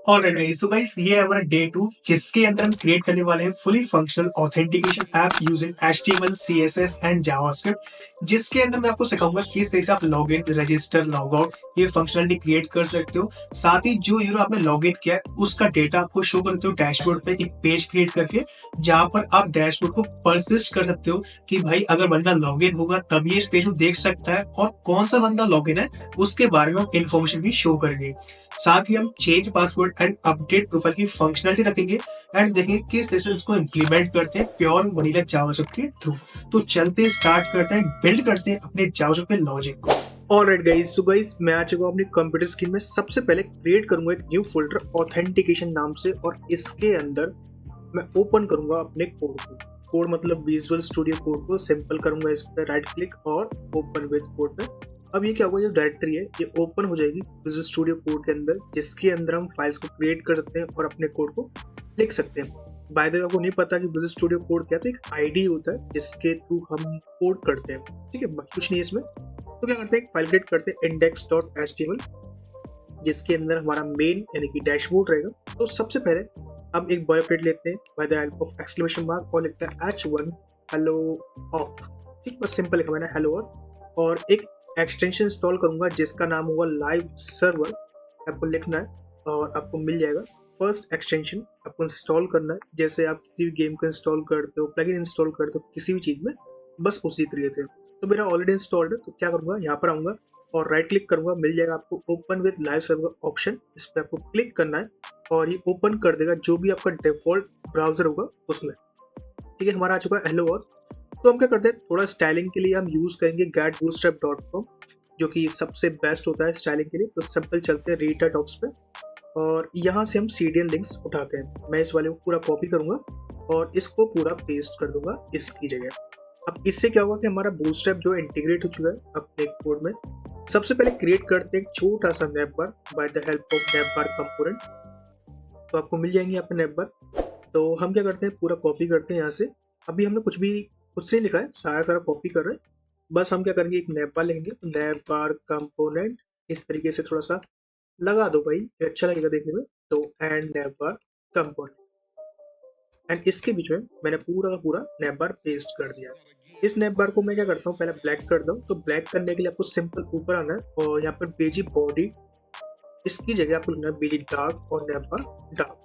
Alright guys, so guys ये है हमारा डे 2 जिसके अंदर हम क्रिएट करने वाले हैं fully functional authentication app using HTML CSS and JavaScript, जिसके अंदर मैं आपको सिखाऊंगा किस तरह से आप log in, register, log out ये फंक्शनलिटी क्रिएट कर सकते हो। साथ ही जो यूरो आपने लॉग इन किया है उसका डेटा आपको शो करते हो डैशबोर्ड पे एक पेज क्रिएट करके, जहां पर आप डैशबोर्ड को परसिस्ट कर सकते हो कि भाई अगर बंदा लॉग इन होगा तभी इस पेज को देख सकता है, और कौन सा बंदा लॉग इन है उसके बारे में हम इन्फॉर्मेशन भी शो करेंगे। साथ ही हम change password and update profile की फंक्शनलिटी रखेंगे एंड देखेंगे किस तरह से उसको इम्प्लीमेंट करते हैं प्योर वनीला जावास्क्रिप्ट के थ्रू। तो चलते स्टार्ट करते हैं, बिल्ड करते हैं अपने जावास्क्रिप्ट के लॉजिक को। ऑलराइट गाइस, सो गाइस मैं आ चुका हूं अपनी कंप्यूटर स्क्रीन में। सबसे पहले क्रिएट करूंगा एक न्यू फोल्डर ऑथेंटिकेशन नाम से, और इसके अंदर मैं ओपन करूंगा अपने कोड को। कोड मतलब विजुअल स्टूडियो कोड को सिंपल करूंगा, इस पर राइट क्लिक और ओपन विद कोड पे। अब ये क्या होगा, जो डायरेक्टरी है ये ओपन हो जाएगी विजुअल स्टूडियो कोड के अंदर, जिसके अंदर हम फाइल्स को क्रिएट कर सकते हैं और अपने कोड को लिख सकते हैं। बाय द वे, आपको नहीं पता कि विजुअल स्टूडियो कोड क्या है, तो एक आईडी होता है जिसके थ्रू हम कोड करते हैं। ठीक है, बाकी कुछ नहीं है इसमें। तो क्या करते हैं, एक फाइल क्रिएट करते हैं index.html, जिसके अंदर हमारा मेन यानी कि डैशबोर्ड रहेगा। तो सबसे पहले हम एक बॉयलेट लेते हैं by the help of exclamation mark और लिखते हैं h1 हेलो ऑफ। ठीक, बस सिंपल लिखा मैंने हेलो ऑफ, और एक एक्सटेंशन इंस्टॉल करूंगा जिसका नाम होगा लाइव सर्वर। आपको लिखना है और आपको मिल जाएगा। फर्स्ट एक्सटेंशन आपको इंस्टॉल करना है, जैसे आप किसी भी गेम को इंस्टॉल करते हो, प्लगइन इंस्टॉल करते हो किसी भी चीज़ में, बस उसी तरीके से। तो मेरा ऑलरेडी इंस्टॉल्ड है, तो क्या करूँगा, यहाँ पर आऊँगा और राइट क्लिक करूँगा, मिल जाएगा आपको open with live server option. इस पर आपको क्लिक करना है और ये ओपन कर देगा जो भी आपका डिफॉल्ट ब्राउजर होगा उसमें। ठीक है, हमारा आ चुका है हेलो वर्ल्ड। तो हम क्या करते हैं, थोड़ा स्टाइलिंग के लिए हम यूज़ करेंगे getbootstrap.com, जो कि सबसे बेस्ट होता है स्टाइलिंग के लिए। तो सिंपल चलते हैं रीडर डॉक्स पे और यहाँ से हम सीडीएन लिंक्स उठाते हैं। मैं इस वाले को पूरा कॉपी करूँगा और इसको पूरा पेस्ट कर दूंगा इसकी जगह। अब इससे क्या होगा कि हमारा बूटस्ट्रैप जो इंटीग्रेट हो चुका है अपने कोड में। सबसे पहले क्रिएट करते हैं एक छोटा सा nap bar by the help of nap bar component. तो आपको मिल जाएंगे यहाँ पे नैप बार। तो हम क्या करते हैं, पूरा कॉपी करते हैं यहाँ से। अभी हमने कुछ भी खुद से लिखा है, सारा सारा कॉपी कर रहे हैं। बस हम क्या करेंगे, एक नैप बार लेंगे, नैप बार कंपोनेंट इस तरीके से थोड़ा सा लगा दो भाई, ये अच्छा लगेगा देखने में। तो and nap bar component, and इसके बीच में मैंने पूरा का पूरा नैप बार पेस्ट कर दिया। इस नैप बार को मैं क्या करता हूँ, पहले ब्लैक कर दूँ। तो ब्लैक करने के लिए आपको सिंपल ऊपर आना है और यहाँ पर बेजी बॉडी, इसकी जगह आपको लिखना है बेजी डार्क और नैप बार डार्क।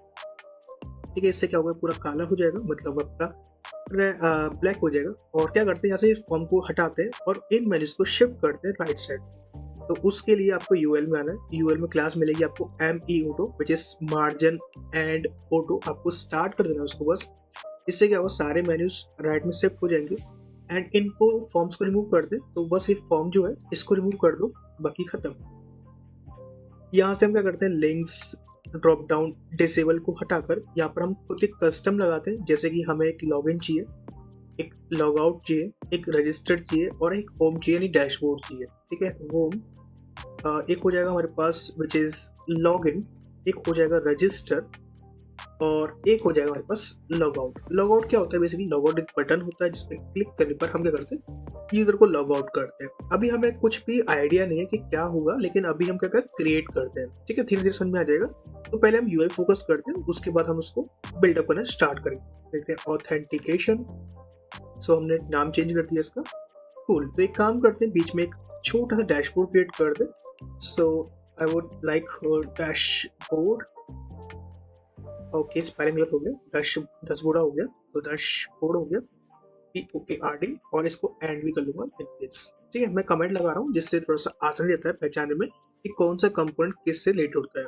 ठीक है, इससे क्या होगा, पूरा काला हो जाएगा, मतलब आपका ब्लैक हो जाएगा। और क्या करते हैं, यहाँ से फॉर्म को हटाते हैं और इन मेन्यूज को शिफ्ट करते हैं राइट साइड। तो उसके लिए आपको यूएल में आना है। यूएल में क्लास मिलेगी आपको M auto, which is margin and auto. आपको स्टार्ट कर देना है उसको बस। इससे क्या होगा, सारे मेन्यूज राइट में शिफ्ट हो जाएंगे। एंड इनको फॉर्म्स को रिमूव कर दे, तो बस ये फॉर्म जो है इसको रिमूव कर दो, बाकी खत्म। यहाँ से हम क्या करते हैं, लिंक्स ड्रॉप डाउन डिसेबल को हटाकर यहाँ पर हम खुद एक कस्टम लगाते हैं। जैसे कि हमें एक लॉगिन चाहिए, एक लॉग आउट चाहिए, एक रजिस्टर्ड चाहिए और एक होम चाहिए यानी डैशबोर्ड चाहिए। ठीक है, होम एक हो जाएगा हमारे पास विच इज लॉग इन, एक हो जाएगा रजिस्टर और एक हो जाएगा हमारे पास लॉग आउट। लॉग आउट क्या होता है, बेसिकली लॉग आउट एक बटन होता है जिसपे क्लिक करने पर हम क्या करते हैं, यूजर को लॉग आउट करते हैं। अभी हमें कुछ भी आइडिया नहीं है कि क्या होगा, लेकिन अभी हम क्या करते हैं, क्रिएट करते हैं। ठीक है, धीरे धीरे समझ में आ जाएगा। तो पहले हम यूआई फोकस करते हैं, उसके बाद हम उसको बिल्डअप करना स्टार्ट करेंगे। देखते हैं ऑथेंटिकेशन। सो हमने नाम चेंज कर दिया इसका। कूल, तो एक काम करते हैं, बीच में एक छोटा सा डैशबोर्ड क्रिएट कर दे। So I would like dashboard. Okay, spelling गलत हो गया, डैशबोर्ड हो गया, तो डैशबोर्ड हो गया POARD, और इसको एंड भी कर लूंगा लाइक दिस। ठीक है, मैं कमेंट लगा रहा हूँ जिससे थोड़ा सा आसान रहता है पहचानने में कि कौन सा कंपोनेंट किससे रिलेटेड होता है।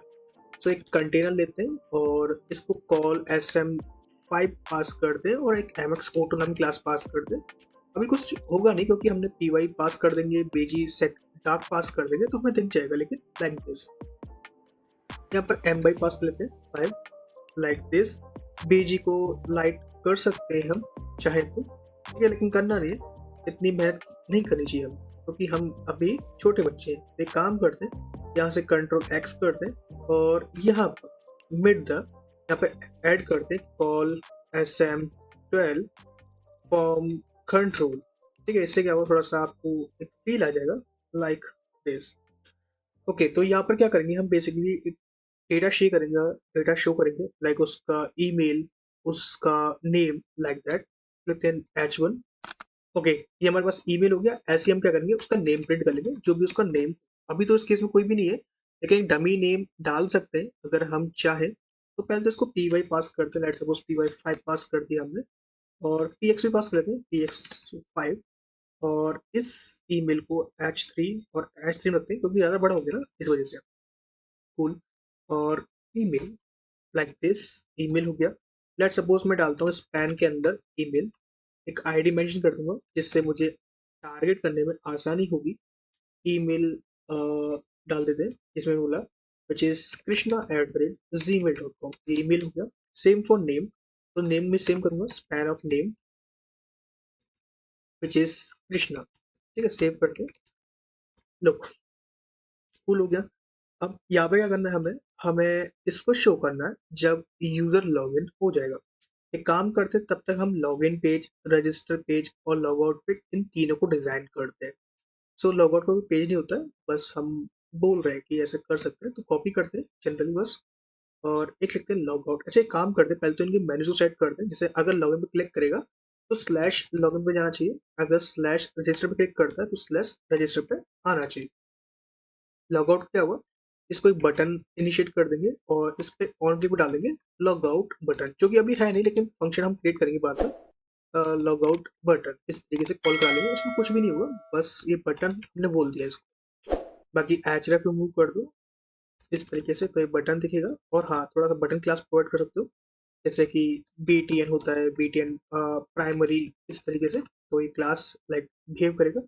सो एक कंटेनर लेते हैं और इसको कॉल SM5 पास कर दें और एक MX ऑटो नाम क्लास पास कर दें। अभी कुछ होगा नहीं क्योंकि हमने PY पास कर देंगे, बेजी सेट डार्क पास कर देंगे, तो हमें दिख जाएगा। लेकिन लाइक दिस, यहाँ पर MY पास कर लेते हैं 5 लाइक दिस। बेजी को लाइट कर सकते हैं हम चाहे तो, ठीक है, लेकिन करना नहीं है, इतनी मेहनत नहीं करनी चाहिए हम, क्योंकि हम अभी छोटे बच्चे हैं। एक काम करते हैं, यहाँ से कंट्रोल X करते हैं और यहाँ पर मिड द यहाँ पे ऐड करते हैं कॉल SM12 फॉर्म कंट्रोल। ठीक है, इससे क्या होगा, थोड़ा सा आपको एक फील आ जाएगा लाइक दिस। ओके, तो यहाँ पर क्या करेंगे हम, बेसिकली एक डेटा शे करेंगे, डेटा शो करेंगे, लाइक उसका ईमेल, उसका नेम, लाइक दैट। लेते हैं H1। ओके, ये हमारे पास ईमेल हो गया। ऐसे ही हम क्या करेंगे, उसका नेम प्रिंट कर लेंगे, जो भी उसका नेम। अभी तो इस केस में कोई भी नहीं है, लेकिन डमी नेम डाल सकते हैं अगर हम चाहें। तो पहले तो इसको py पास करते हैं, लेट्स सपोज py5 पास कर दिया हमने, और px भी पास कर लेते हैं, px5। और इस ईमेल को h3 और h3 रखते हैं, क्योंकि ज़्यादा बड़ा हो गया ना, इस वजह से। कूल। और ईमेल, लाइक दिस, ईमेल हो गया। लेट्स सपोज मैं डालता हूँ स्पैन के अंदर ईमेल, एक आईडी मेंशन कर दूंगा, जिससे मुझे टारगेट करने में आसानी होगी। ईमेल डाल देते हैं, इसमें बोला विच इज krishna@gmail.com, ये ईमेल हो गया। सेम फॉर नेम, तो नेम में सेम करूंगा, span of name which is Krishna. ठीक है, सेव करके लुक कूल हो गया। अब यहाँ पे क्या करना है, हमें हमें इसको शो करना है जब यूजर लॉगिन हो जाएगा। एक काम करते हैं, तब तक हम लॉगिन पेज, रजिस्टर पेज और लॉगआउट पेज, इन तीनों को डिजाइन करते हैं। सो लॉगआउट का कोई पेज नहीं होता है, बस हम बोल रहे हैं कि ऐसे कर सकते हैं, तो कॉपी करते हैं जनरली बस। और एक लिखते हैं लॉगआउट। अच्छा, एक काम करते हैं, पहले तो इनके मेन्यू को सेट करते हैं। जैसे अगर लॉगिन पे क्लिक करेगा तो स्लैश लॉगिन पे जाना चाहिए, अगर स्लैश रजिस्टर पे क्लिक करता है तो स्लैश रजिस्टर पे आना चाहिए। लॉगआउट क्या हुआ, इसको एक बटन इनिशिएट कर देंगे और इस पे ऑन क्लिक पे डाल देंगे लॉगआउट बटन, जो कि अभी है नहीं, लेकिन फंक्शन हम क्रिएट करेंगे बाद में। लॉगआउट बटन इस तरीके से कॉल करा लेंगे, उसमें कुछ भी नहीं हुआ, बस ये बटन हमने बोल दिया इसको। बाकी एचरेफ रिमूव कर दो इस तरीके से, तो एक बटन दिखेगा। और हाँ, थोड़ा सा बटन क्लास प्रोवाइड कर सकते हो, जैसे कि BTN होता है, BTN प्राइमरी, इस तरीके से। तो ये क्लास लाइक बिहेव करेगा।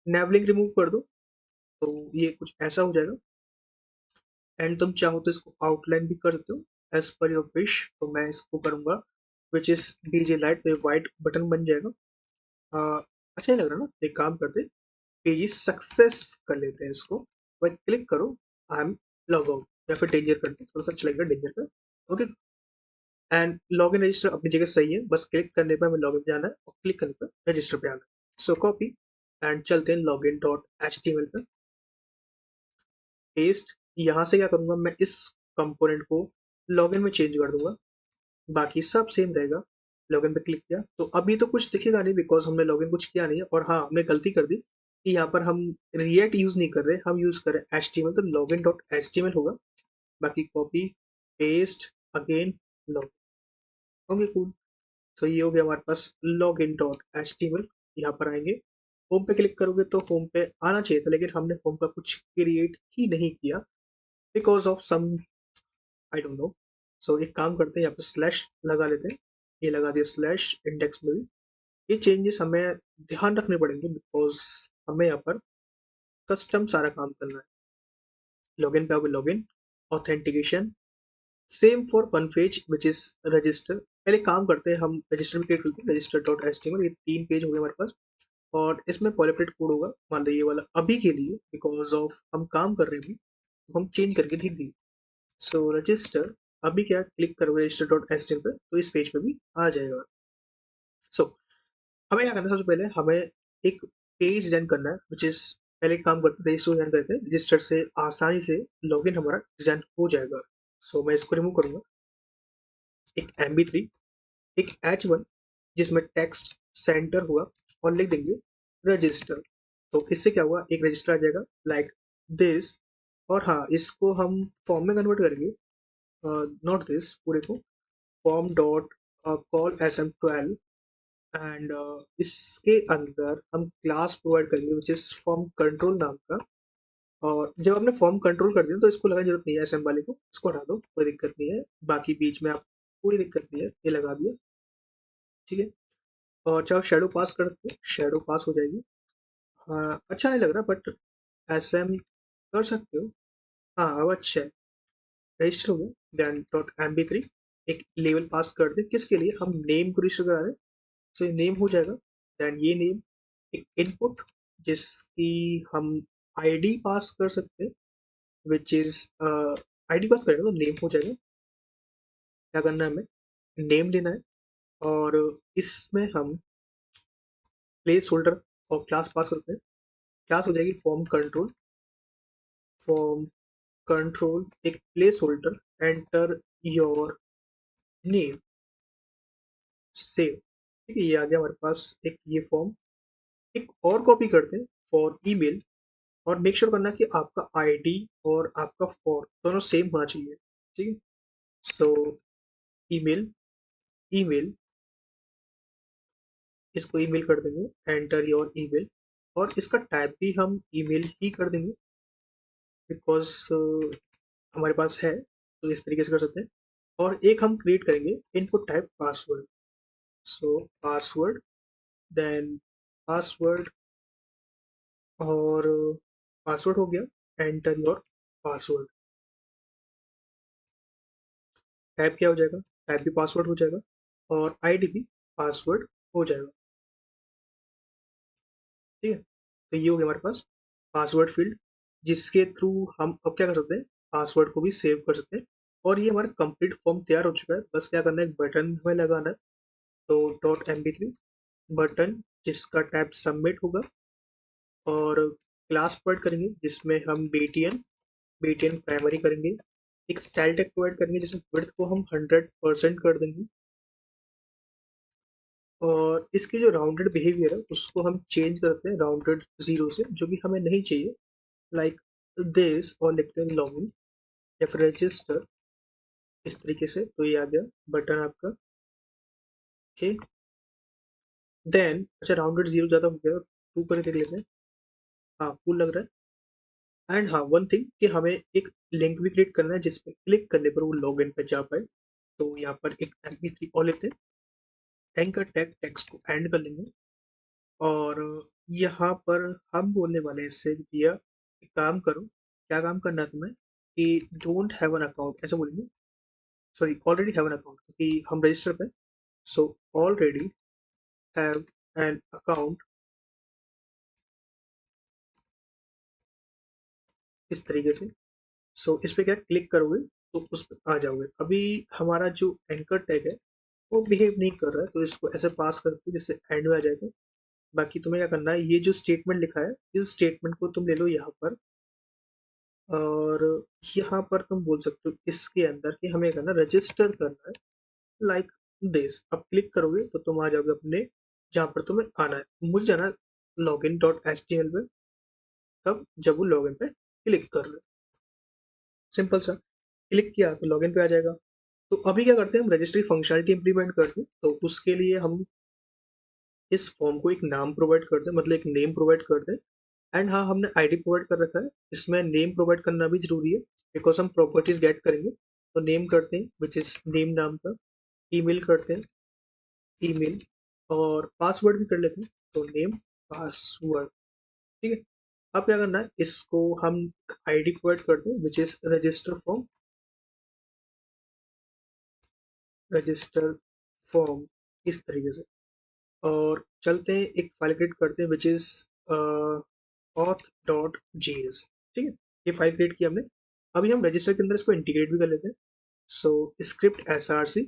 नेवलिंग रिमूव कर दो, तो ये कुछ ऐसा हो जाएगा। एंड तुम चाहो तो इसको आउटलाइन भी कर सकते हो एज पर योर विश। तो मैं इसको करूंगा विच इज BJ लाइट, तो व्हाइट बटन बन जाएगा। अच्छा नहीं लग रहा ना, एक काम करते, पेज सक्सेस कर लेते हैं इसको। वह क्लिक करो, आई एम लॉग आउट, या फिर डेंजर करते हैं, थोड़ा सा अच्छा लगेगा डेंजर का। Okay, and log in register अपनी जगह सही है, बस क्लिक करने पर हमें लॉग इन पे जाना है और क्लिक करने पर रजिस्टर पे आना है। सो कॉपी एंड चलते हैं login dot H T M L पर, पेस्ट। यहाँ से क्या करूँगा, मैं इस कंपोनेंट को लॉग इन में चेंज कर दूंगा, बाकी सब सेम रहेगा। लॉगिन पे क्लिक किया तो अभी तो कुछ दिखेगा नहीं, बिकॉज हमने लॉगिन कुछ किया नहीं है। और हाँ, हमने गलती कर दी कि यहाँ पर हम रिएक्ट यूज नहीं कर रहे, हम यूज कर रहे हैं HTML, तो लॉगिन डॉट HTML होगा। बाकी copy paste again log. Okay cool. तो ये हो गया हमारे पास लॉगिन डॉट HTML। यहाँ पर आएंगे, होम पे क्लिक करोगे तो होम पे आना चाहिए था, लेकिन हमने होम का कुछ क्रिएट ही नहीं किया because of some, I don't know. So एक काम करते हैं, यहाँ पे स्लैश लगा लेते हैं। ये लगा दिया स्लैश इंडेक्स में भी। ये चेंजेस हमें ध्यान रखने पड़ेंगे, बिकॉज हमें यहाँ पर कस्टम सारा काम करना है। लॉगिन पे आओगे, login authentication same for one page which is register. पहले काम करते हैं, हम रजिस्टर भी क्रिएट करते हैं, register dot H T M L. ये 3 पेज हो गए हमारे पास, और इसमें पॉलिपरेट कोड होगा, मान लो ये वाला अभी के लिए, बिकॉज ऑफ हम काम कर रहे हैं अभी, तो हम चेंज करके देख दी। सो रजिस्टर, अभी क्या क्लिक करोगे register dot H T M L पे, तो इस पेज पे भी आ जाएगा। सो हमें क्या करना है, सबसे पहले हमें एक पेज डिजाइन करना है, विच इज, पहले एक काम करते हैं, रजिस्टर डिजाइन करते हैं, रजिस्टर से आसानी से लॉगिन हमारा डिजाइन हो जाएगा। सो मैं इसको रिमूव करूंगा। एक MB3, एक H1 जिसमें टेक्स्ट सेंटर हुआ, और लिख देंगे रजिस्टर। तो इससे क्या हुआ, एक रजिस्टर आ जाएगा लाइक दिस। और हाँ, इसको हम फॉर्म में कन्वर्ट करेंगे, नॉट दिस पूरे को, form dot call SM12। And इसके अंदर हम क्लास प्रोवाइड करेंगे विच इज फॉर्म कंट्रोल नाम का। और जब आपने फॉर्म कंट्रोल कर दिया तो इसको लगाने की जरूरत नहीं है, SM वाले को इसको हटा दो, कोई दिक्कत नहीं है। बाकी बीच में आप, कोई दिक्कत नहीं है, ये लगा दिया, ठीक है। और चाहे शेडो पास कर दो, शेडो पास हो जाएगी। हाँ, अच्छा नहीं लग रहा, बट SM कर सकते हो। हाँ, अब अच्छा है, रजिस्टर हो गया। देन डॉट MB3, एक लेवल पास कर दे, किसके लिए, हम नेम को रजिस्टर करा रहे हैं। सो ये नेम हो जाएगा। देन ये नेम, एक इनपुट जिसकी हम आईडी पास कर सकते हैं, विच इज आईडी पास करेंगे तो नेम हो जाएगा। क्या करना है, हमें नेम लेना है, और इसमें हम place holder of class pass करते हैं। क्लास हो जाएगी फॉर्म कंट्रोल, फॉर्म कंट्रोल एक place holder enter your name, save. ठीक है, ये आ गया हमारे पास एक ये फॉर्म। एक और कॉपी करते हैं फॉर ईमेल, और मेक श्योर करना कि आपका आईडी और आपका फॉर्म दोनों सेम होना चाहिए। ठीक है, सो ईमेल, ईमेल, इसको ईमेल कर देंगे, एंटर योर ईमेल, और इसका टाइप भी हम ईमेल ही कर देंगे बिकॉज हमारे पास है, तो इस तरीके से कर सकते हैं। और एक हम क्रिएट करेंगे input type password, so password, then password, और पासवर्ड हो गया, एंटर योर पासवर्ड। टाइप क्या हो जाएगा, टाइप भी पासवर्ड हो जाएगा, और आईडी भी पासवर्ड हो जाएगा। ठीक है, तो ये हो गया हमारे पास पासवर्ड फील्ड, जिसके थ्रू हम अब क्या कर सकते हैं, पासवर्ड को भी सेव कर सकते हैं। और ये हमारा कंप्लीट फॉर्म तैयार हो चुका है, बस क्या करना है, एक बटन हमें लगाना है। तो डॉट mp3 बटन, जिसका टैब सबमिट होगा, और क्लास प्रोवाइड करेंगे जिसमें हम बीटीएन प्राइमरी करेंगे। एक स्टाइल टैग प्रोवाइड करेंगे जिसमें विड्थ को हम 100% कर देंगे, और इसकी जो राउंडेड बिहेवियर है उसको हम चेंज करते हैं राउंडेड जीरो से, जो कि हमें नहीं चाहिए, लाइक दिस, और लिखते हैं लॉगिन या फिर रजिस्टर, इस तरीके से। तो ये आ गया बटन आपका। ओके, देन अच्छा, राउंडेड जीरो ज़्यादा हो गया, टू करके देख लेते हैं। हाँ, कूल लग रहा है। एंड हाँ, वन थिंग कि हमें एक लिंक भी क्रिएट करना है जिसपे क्लिक करने पर वो लॉग इन पे जा पाए। तो यहाँ पर एक mp3 और लेते हैं, एंकर टैग टेक्स्ट को एंड कर लेंगे, और यहाँ पर हम बोलने वाले हैं इससे कि भैया एक काम करो, क्या काम करना है तुम्हें, कि डोंट हैव एन अकाउंट ऐसा बोलेंगे, sorry already have an account, क्योंकि हम रजिस्टर पे। So already have an account, इस तरीके से। सो इस पे क्या क्लिक करोगे तो उस पर आ जाओगे। अभी हमारा जो एंकर टैग है वो बिहेव नहीं कर रहा है, तो इसको ऐसे पास करके जिससे एंड में आ जाएगा। बाकी तुम्हें क्या करना है, ये जो स्टेटमेंट लिखा है इस स्टेटमेंट को तुम ले लो यहाँ पर, और यहाँ पर तुम बोल सकते हो इसके अंदर कि हमें करना रजिस्टर करना है, लाइक दिस। अब क्लिक करोगे तो तुम आ जाओगे अपने जहाँ पर तुम्हें आना है। मुझे जाना log in dot H T L पे, तब जब वो लॉग इन पे क्लिक कर लो, सिंपल सा। क्लिक किया तो लॉग इन पे आ जाएगा। तो अभी क्या करते हैं, हम रजिस्ट्री फंक्शनलिटी इंप्लीमेंट करते हैं। तो उसके लिए हम इस फॉर्म को एक नाम प्रोवाइड करते हैं, मतलब एक नेम प्रोवाइड करते हैं। एंड हाँ, हमने आईडी प्रोवाइड कर रखा है, इसमें नेम प्रोवाइड करना भी जरूरी है बिकॉज हम प्रॉपर्टीज गेट करेंगे। तो नेम करते हैं विच इज नेम नाम का, ईमेल करते हैं, ईमेल, और पासवर्ड भी कर लेते हैं, तो नेम पासवर्ड। ठीक है, अब क्या करना है, इसको हम आईडी प्रोवाइड करते हैं which is register form, register form, इस तरीके से। और चलते हैं एक फाइल क्रिएट करते हैं विच इज auth.js। ठीक है, ये फाइल क्रिएट की हमने। अभी हम रजिस्टर के अंदर इसको इंटीग्रेट भी कर लेते हैं। सो स्क्रिप्ट src,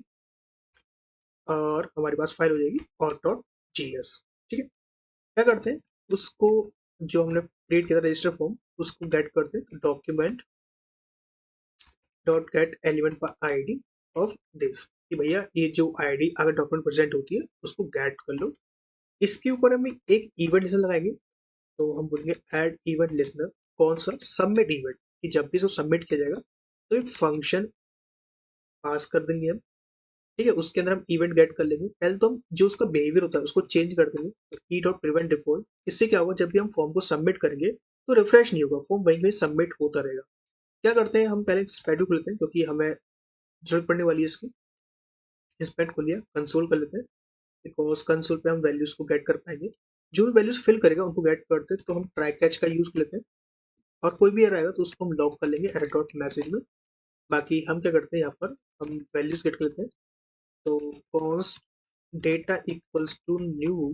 और हमारे पास फाइल हो जाएगी auth.js। ठीक है, क्या करते हैं, उसको जो हमने क्रिएट किया था रजिस्टर फॉर्म उसको गेट करते हैं, डॉक्यूमेंट डॉट गेट एलिमेंट पर आईडी ऑफ दिस, कि भैया ये जो आईडी अगर डॉक्यूमेंट प्रेजेंट होती है उसको गेट कर लो। इसके ऊपर हम एक इवेंट लिस्टनर लगाएंगे, तो हम बोलेंगे ऐड इवेंट लिस्टनर, कौन सा, सबमिट इवेंट, कि जब भी इसको सबमिट किया जाएगा तो एक फंक्शन पास कर देंगे हम। ठीक है, उसके अंदर हम इवेंट गेट कर लेंगे। पहले तो हम जो उसका बिहेवियर होता है उसको चेंज कर देंगे, ई डॉट प्रिवेंट डिफॉल्ट। इससे क्या होगा, जब भी हम फॉर्म को सबमिट करेंगे तो रिफ्रेश नहीं होगा, फॉर्म वहीं वहीं सबमिट होता रहेगा। क्या करते हैं, हम पहले स्पेडू को लेते हैं क्योंकि हमें जरूरत पड़ने वाली है इसकी। स्पेड को लिया, कंसोल कर लेते हैं, बिकॉज कंसोल पे हम वैल्यूज को गेट कर पाएंगे। जो भी वैल्यूज फिल करेगा उनको गेट करते हैं, तो हम ट्राई कैच का यूज कर लेते हैं, और कोई भी एरर आएगा तो उसको हम लॉग कर लेंगे एरर डॉट मैसेज में। बाकी हम क्या करते हैं, यहाँ पर हम वैल्यूज गेट कर लेते हैं। तो const data equals to new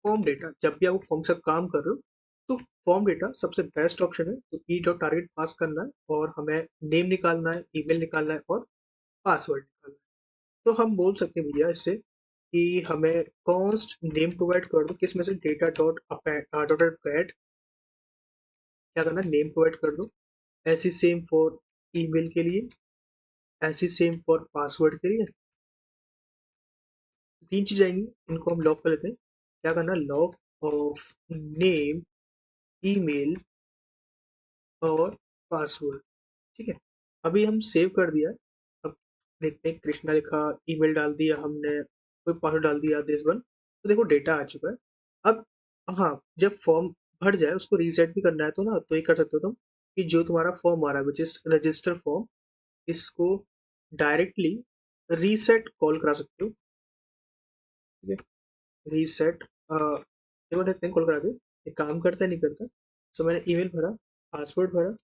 form data, जब भी आप फॉर्म से काम कर रहे हो तो फॉर्म डेटा सबसे बेस्ट ऑप्शन है। तो ई डॉट टारगेट पास करना है, और हमें नेम निकालना है, ईमेल निकालना है, और पासवर्ड निकालना है। तो हम बोल सकते हैं भैया इससे कि हमें कॉन्स्ट नेम प्रोवाइड कर दो, किसमें से, डेटा डॉट डॉट गेट, क्या करना है, नेम प्रोवाइड कर दो। ऐसी सेम फॉर ईमेल के लिए, ऐसी सेम फॉर पासवर्ड के लिए 3 चीज़ आएंगी, इनको हम लॉक कर लेते हैं। क्या करना, लॉक ऑफ नेम, ईमेल और पासवर्ड। ठीक है, अभी हम सेव कर दिया। अब देखते हैं, कृष्णा लिखा, ईमेल डाल दिया हमने, कोई पासवर्ड डाल दिया दिस वन, तो देखो डेटा आ चुका है। अब हाँ, जब फॉर्म भर जाए उसको रीसेट भी करना है तो ना, तो ये कर सकते हो तुम कि जो तुम्हारा फॉर्म आ रहा है विच इज रजिस्टर फॉर्म, इसको डायरेक्टली रीसेट कॉल करा सकते हो। ठीक है, रीसेट देखो देखते हैं कॉल करा के ये काम करता है नहीं करता। सो मैंने ईमेल भरा, पासवर्ड भरा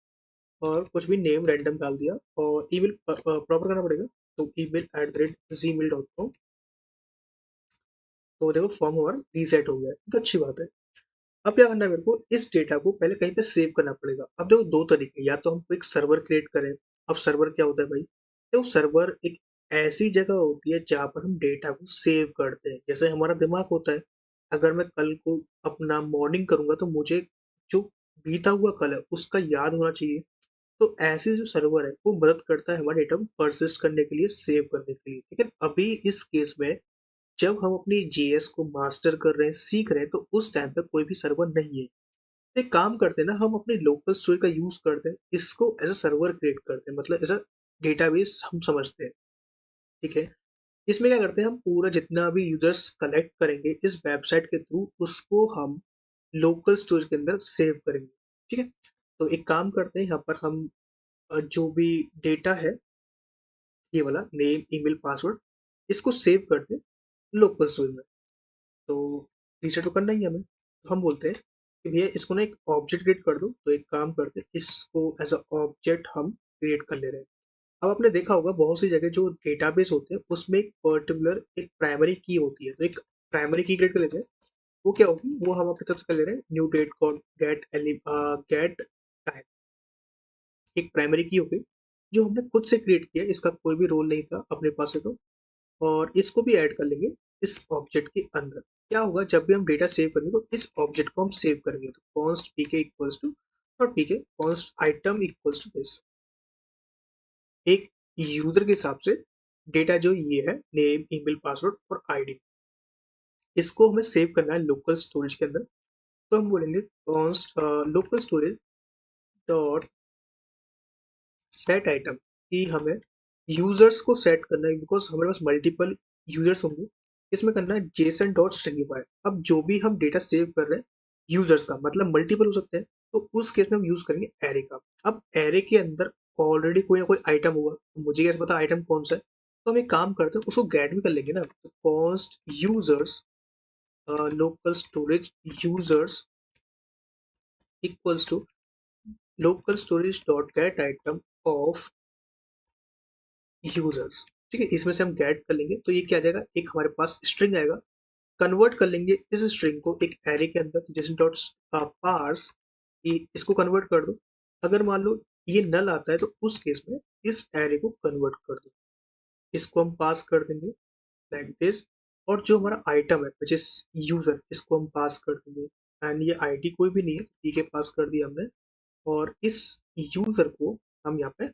और कुछ भी नेम रैंडम डाल दिया और ईमेल प्रॉपर करना पड़ेगा। तो email at the rate gmail.com। तो देखो फॉर्म हमारा रीसेट हो गया है, तो अच्छी बात है। अब क्या करना है, मेरे को इस डेटा को पहले कहीं पे सेव करना पड़ेगा। अब देखो दो तरीके, या तो हम एक सर्वर क्रिएट करें। अब सर्वर क्या होता है भाई, देखो सर्वर एक ऐसी जगह होती है जहाँ पर हम डेटा को सेव करते हैं, जैसे हमारा दिमाग होता है। अगर मैं कल को अपना मॉर्निंग करूंगा तो मुझे जो बीता हुआ कल है उसका याद होना चाहिए। तो ऐसे जो सर्वर है वो मदद करता है हमारे डेटा को परसिस्ट करने के लिए, सेव करने के लिए। लेकिन अभी इस केस में जब हम अपनी जीएस को मास्टर कर रहे हैं, सीख रहे हैं, तो उस टाइम पे कोई भी सर्वर नहीं है। तो एक काम करते हैं ना, हम अपने लोकल स्टोरेज का यूज करते हैं, इसको एज अ सर्वर क्रिएट करते हैं, मतलब एज अ डेटाबेस हम समझते हैं। ठीक है, इसमें क्या करते हैं, हम पूरा जितना भी यूजर्स कलेक्ट करेंगे इस वेबसाइट के थ्रू, उसको हम लोकल स्टोरेज के अंदर सेव करेंगे। ठीक है, तो एक काम करते हैं, यहाँ पर हम जो भी डेटा है, ये वाला नेम ईमेल पासवर्ड, इसको सेव करते हैं लोकल स्टोरेज में। तो रीसेट तो करना ही है हमें, तो हम बोलते हैं कि भैया इसको ना एक ऑब्जेक्ट क्रिएट कर दो। तो एक काम करते हैं, इसको एज अ ऑब्जेक्ट हम क्रिएट कर ले रहे हैं। अब आपने देखा होगा बहुत सी जगह जो डेटाबेस होते हैं उसमें एक पर्टिकुलर एक प्राइमरी की होती है, तो एक प्राइमरी की क्रिएट कर लेते हैं। वो क्या होगी, वो हम अपनी तरफ से कर ले रहे हैं, new date call get get time. एक प्राइमरी की हो गई जो हमने खुद से क्रिएट किया, इसका कोई भी रोल नहीं था अपने पास से। तो और इसको भी ऐड कर लेंगे इस ऑब्जेक्ट के अंदर। क्या होगा, जब भी हम डेटा सेव करेंगे तो इस ऑब्जेक्ट को हम सेव करेंगे। तो कॉन्स्ट पीके इक्वल्स टू, और PK const item equals to this, एक यूजर के हिसाब से डेटा जो ये है, नेम ईमेल पासवर्ड और आईडी, इसको हमें सेव करना है लोकल स्टोरेज के अंदर। तो हम बोलेंगे const local storage dot set item, कि हमें यूजर्स को सेट करना है, बिकॉज हमारे पास मल्टीपल यूजर्स होंगे। इसमें करना है जेसन डॉट स्ट्रिंगिफाई। अब जो भी हम डेटा सेव कर रहे हैं यूजर्स का मतलब मल्टीपल हो सकते हैं, तो उस केस में हम यूज करेंगे एरे का। अब एरे के अंदर ऑलरेडी कोई ना कोई आइटम होगा, तो मुझे कैसे पता आइटम कौन सा है, तो हम एक काम करते हैं उसको गेट भी कर लेंगे ना। तो const users local storage users equals to local storage dot get item of users. ठीक है, इसमें से हम गेट कर लेंगे तो ये क्या आ जाएगा, एक हमारे पास स्ट्रिंग आएगा। कन्वर्ट कर लेंगे इस स्ट्रिंग को एक एरे के अंदर, जैसे डॉट पार्स, इसको कन्वर्ट कर दो। अगर मान लो ये नल आता है तो उस केस में इस एरे को कन्वर्ट कर दो, इसको हम पास कर देंगे लाइक दिस। और जो हमारा आइटम है विच इज यूजर, इसको हम पास कर देंगे। एंड ये आईडी कोई भी नहीं है, ठीक है, पास कर दिया हमने। और इस यूजर को हम यहाँ पे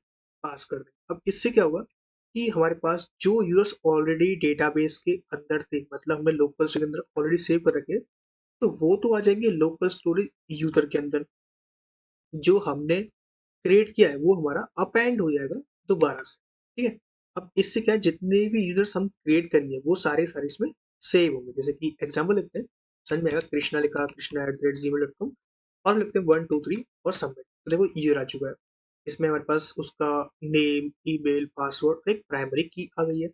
पास कर दें। अब इससे क्या होगा कि हमारे पास जो यूजर्स ऑलरेडी डेटाबेस के अंदर थे, मतलब हमने लोकल स्टोरेज के अंदर ऑलरेडी सेव कर रखे हैं, तो वो तो आ जाएंगे लोकल स्टोरेज यूजर के अंदर। जो हमने क्रिएट किया है वो हमारा अपेंड हो जाएगा दोबारा से। ठीक है, अब इससे क्या है, जितने भी यूजर्स हम क्रिएट करेंगे वो सारे सारे इसमें सेव होंगे। जैसे कि एग्जाम्पल लिखते हैं, समझ में आएगा, कृष्णा लिखा, Krishna at the rate gmail.com, और लिखते हैं 1 2 3 और सबमिट। तो देखो ईयर आ चुका है, इसमें हमारे पास उसका नेम ईमेल पासवर्ड और एक प्राइमरी की आ गई है।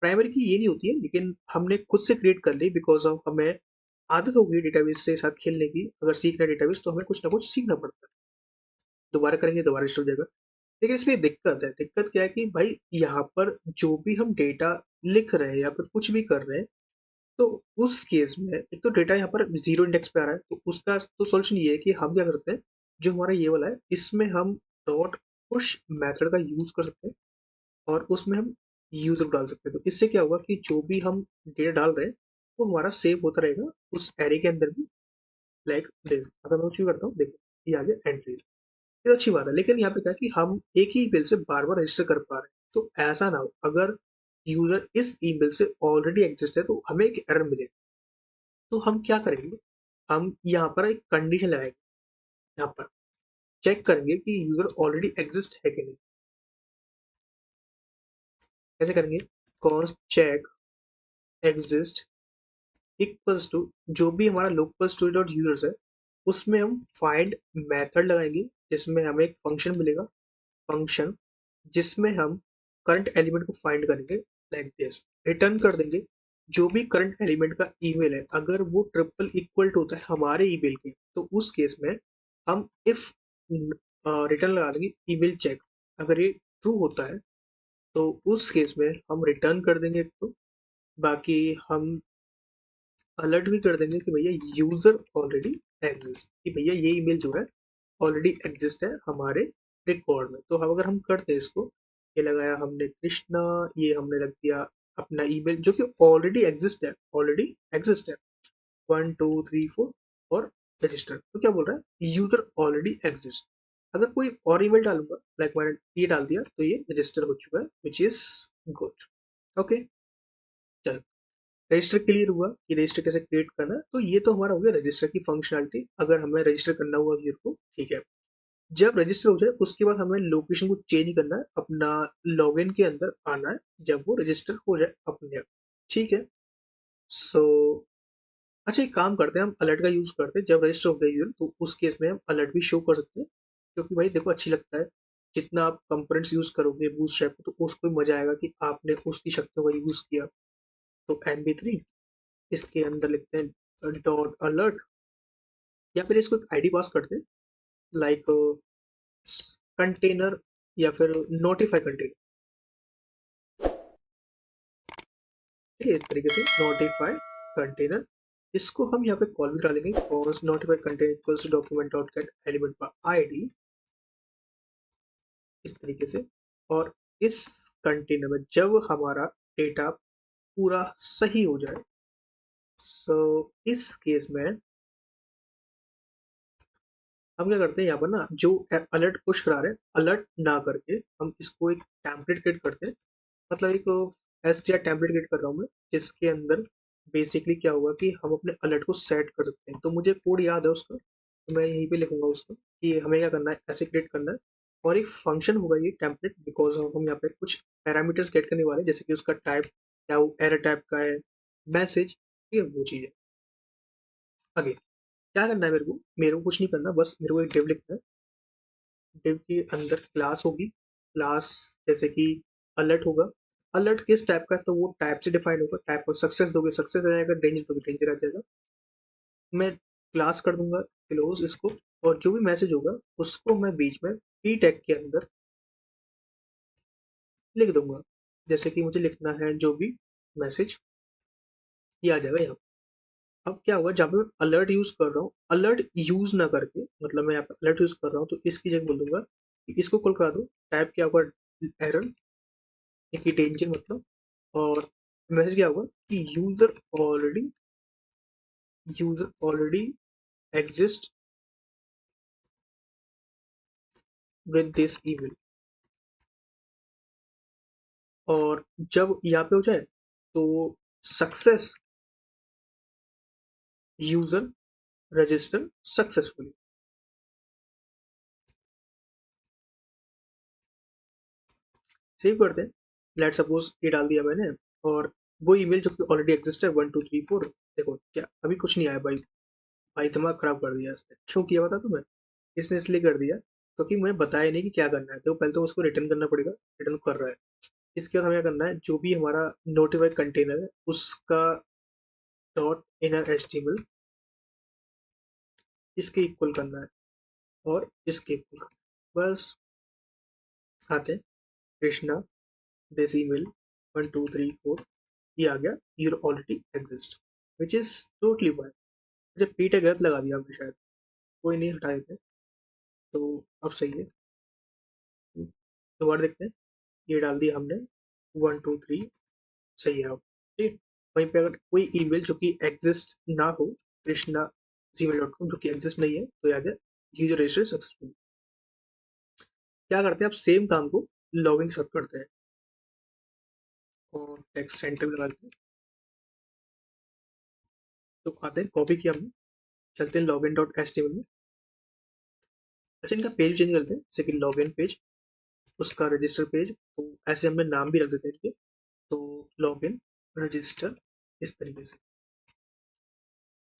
प्राइमरी की ये नहीं होती है, लेकिन हमने खुद से क्रिएट कर ली, बिकॉज ऑफ हमें आदत हो गई डेटाबेस से साथ खेलने की। अगर सीखना डेटाबेस तो हमें कुछ ना कुछ सीखना पड़ता है, दोबारा करेंगे दोबारा स्टोर जाएगा। लेकिन इसमें दिक्कत है, दिक्कत क्या है कि भाई यहाँ पर जो भी हम डेटा लिख रहे हैं या फिर कुछ भी कर रहे हैं, तो उस केस में एक तो डेटा यहाँ पर जीरो इंडेक्स पे आ रहा है, तो उसका तो सोल्यूशन ये है कि हम क्या करते हैं, जो हमारा ये वाला है इसमें हम डॉट पुश मेथड का यूज कर सकते हैं और उसमें हम यूजर को डाल सकते हैं। तो इससे क्या होगा कि जो भी हम डेटा डाल रहे हैं वो हमारा सेव होता रहेगा उस एरे के अंदर भी, लाइक दिस। अगर मैं कुछ करता हूँ, देखो ये आ गया एंट्री, ये अच्छी बात है। लेकिन यहाँ पे क्या है कि हम एक ही बिल से बार बार रजिस्टर कर पा रहे हैं। तो ऐसा ना हो, अगर यूजर इस ईमेल से ऑलरेडी एग्जिस्ट है तो हमें एक एरर मिलेगा। तो हम क्या करेंगे, हम यहाँ पर एक कंडीशन लगाएंगे, यहाँ पर चेक करेंगे कि यूजर ऑलरेडी एग्जिस्ट है कि नहीं। कैसे करेंगे, const check exist equals to जो भी हमारा लोकल स्टोरी डॉट यूजर्स है, उसमें हम फाइंड मेथड लगाएंगे जिसमें हमें एक फंक्शन मिलेगा, फंक्शन जिसमें हम करंट एलिमेंट को फाइंड करेंगे लाइक दिस, रिटर्न कर देंगे जो भी करंट एलिमेंट का ईमेल है, अगर वो ट्रिपल इक्वल टू होता है हमारे ईमेल के, तो उस केस में हम इफ रिटर्न लगा देंगे ईमेल चेक। अगर ये ट्रू होता है तो उस केस में हम रिटर्न कर देंगे एक, तो बाकी हम अलर्ट भी कर देंगे कि भैया यूजर ऑलरेडी एग्जिस्ट, कि भैया ये ईमेल जो है ऑलरेडी एग्जिस्ट है हमारे रिकॉर्ड में। तो हम अगर हम करते हैं इसको, ये लगाया हमने कृष्णा, ये हमने रख दिया अपना ईमेल जो कि ऑलरेडी एग्जिस्ट है, ऑलरेडी एग्जिस्ट है 1 2 3 4 और रजिस्टर। तो क्या बोल रहा है, यूजर ऑलरेडी एग्जिस्ट। अगर कोई और ईमेल डालूंगा लाइक मैंने ये डाल दिया तो ये रजिस्टर हो चुका है, विच इज गुड। ओके, चलो रजिस्टर क्लियर हुआ कि रजिस्टर कैसे क्रिएट करना है। तो ये तो हमारा हो गया रजिस्टर की फंक्शनलिटी, अगर हमें रजिस्टर करना हुआ यूजर को, ठीक है। जब रजिस्टर हो जाए उसके बाद हमें लोकेशन को चेंज करना है, अपना लॉगिन के अंदर आना है जब वो रजिस्टर हो जाए अपने आप, ठीक है। सो अच्छा एक काम करते हैं, हम अलर्ट का यूज करते हैं। जब रजिस्टर हो गया यूजर तो उस केस में हम अलर्ट भी शो कर सकते हैं, क्योंकि भाई देखो अच्छी लगता है, जितना आप कंपोनेंट्स यूज करोगे बूटस्ट्रैप को तो उसको मजा आएगा कि आपने उसकी शक्तियों का यूज किया। तो MB3 इसके अंदर लिखते हैं डॉट अलर्ट, या फिर इसको एक आईडी पास करते हैं लाइक कंटेनर या फिर नोटिफाई कंटेनर, ठीक है। इस तरीके से नोटिफाई कंटेनर, इसको हम यहाँ पे कॉल भी डालेंगे, const notify container equals document dot gate element का आईडी, इस तरीके से। और इस कंटेनर में जब हमारा डेटा पूरा सही हो जाए, सो इस केस में हम क्या करते हैं, यहाँ पर ना जो अलर्ट पुश करा रहे हैं अलर्ट ना करके हम इसको एक टेम्पलेट क्रिएट करते हैं। मतलब एक STR टेम्पलेट क्रिएट कर रहा हूँ मैं, जिसके अंदर बेसिकली क्या होगा कि हम अपने अलर्ट को सेट कर सकते हैं। तो मुझे कोड याद है उसका, तो मैं यहीं पे लिखूंगा उसका कि हमें क्या करना है, ऐसे क्रिएट करना है। और एक फंक्शन होगा ये टेम्पलेट, बिकॉज हम यहाँ पे कुछ पैरामीटर्स गेट करने वाले हैं, जैसे कि उसका टाइप क्या, वो एरर टाइप का है, मैसेज, ये वो चीज़ है। आगे क्या करना है मेरे को कुछ नहीं करना, बस मेरे को एक डिव लिखना है। डिव के अंदर क्लास होगी, क्लास जैसे कि अलर्ट होगा। अलर्ट किस टाइप का है तो वो टाइप से डिफाइन होगा, टाइप को सक्सेस दोगे सक्सेस आ जाएगा, डेंजर दोगे डेंजर आ जाएगा। मैं क्लास कर दूंगा क्लोज इसको, और जो भी मैसेज होगा उसको मैं बीच में पी टैग के अंदर लिख दूंगा, जैसे कि मुझे लिखना है जो भी मैसेज, ये आ जाएगा यहाँ। अब क्या होगा, जब मैं अलर्ट यूज कर रहा हूँ, अलर्ट यूज ना करके, मतलब मैं यहाँ पे अलर्ट यूज कर रहा हूँ तो इसकी जगह बोल दूंगा कि इसको कॉल करा दो, टाइप क्या होगा एरर, कि डेंजर मतलब, और मैसेज क्या होगा कि user already exist with this email. और जब यहाँ पे हो जाए तो success user register successfully, save करते हैं। लेट सपोज ये डाल दिया मैंने, और वो ईमेल जो कि ऑलरेडी एग्जिस्ट है 1 2 3 4, देखो क्या अभी कुछ नहीं आया भाई, भाई दिमाग खराब कर दिया इसने। क्यों किया बता तुम्हें, इसने इसलिए कर दिया क्योंकि मुझे बताया नहीं कि क्या करना है। तो पहले तो उसको रिटर्न करना पड़ेगा, रिटर्न कर रहा है। इसके बाद हमें क्या करना है, जो भी हमारा नोटिफाई कंटेनर है उसका डॉट इनर HTML इसके इक्वल करना है, और इसके इक्वल करना है। बस आते हैं कृष्णा दिस ईमेल 1 2 3 4, ये आ गया, your already exist, which is totally fine. अच्छा पीटा गलत लगा दिया हमने शायद, कोई नहीं हटा देते। तो अब सही है, दोबारा देखते हैं। ये डाल दिया हमने 1 2 3, सही है अब, ठीक है। वहीं पे अगर कोई ईमेल जो कि एग्जिस्ट ना हो, कृष्णा gmail.com जो कि एग्जिस्ट नहीं है, तो याद है यूजर रजिस्टर सक्सेसफुल। क्या करते हैं, अब सेम काम को लॉगिन के साथ करते हैं। और टेक्स्ट सेंटर में लगा देते हैं। तो आते हैं, कॉपी किया हमने, चलते हैं लॉगिन डॉट एचटीएमएल में। अच्छा, इनका पेज चेंज करते हैं, जैसे कि लॉगिन पेज, उसका रजिस्टर पेज, तो ऐसे हमने नाम भी रख देते हैं इनके। तो लॉगिन रजिस्टर इस तरीके से।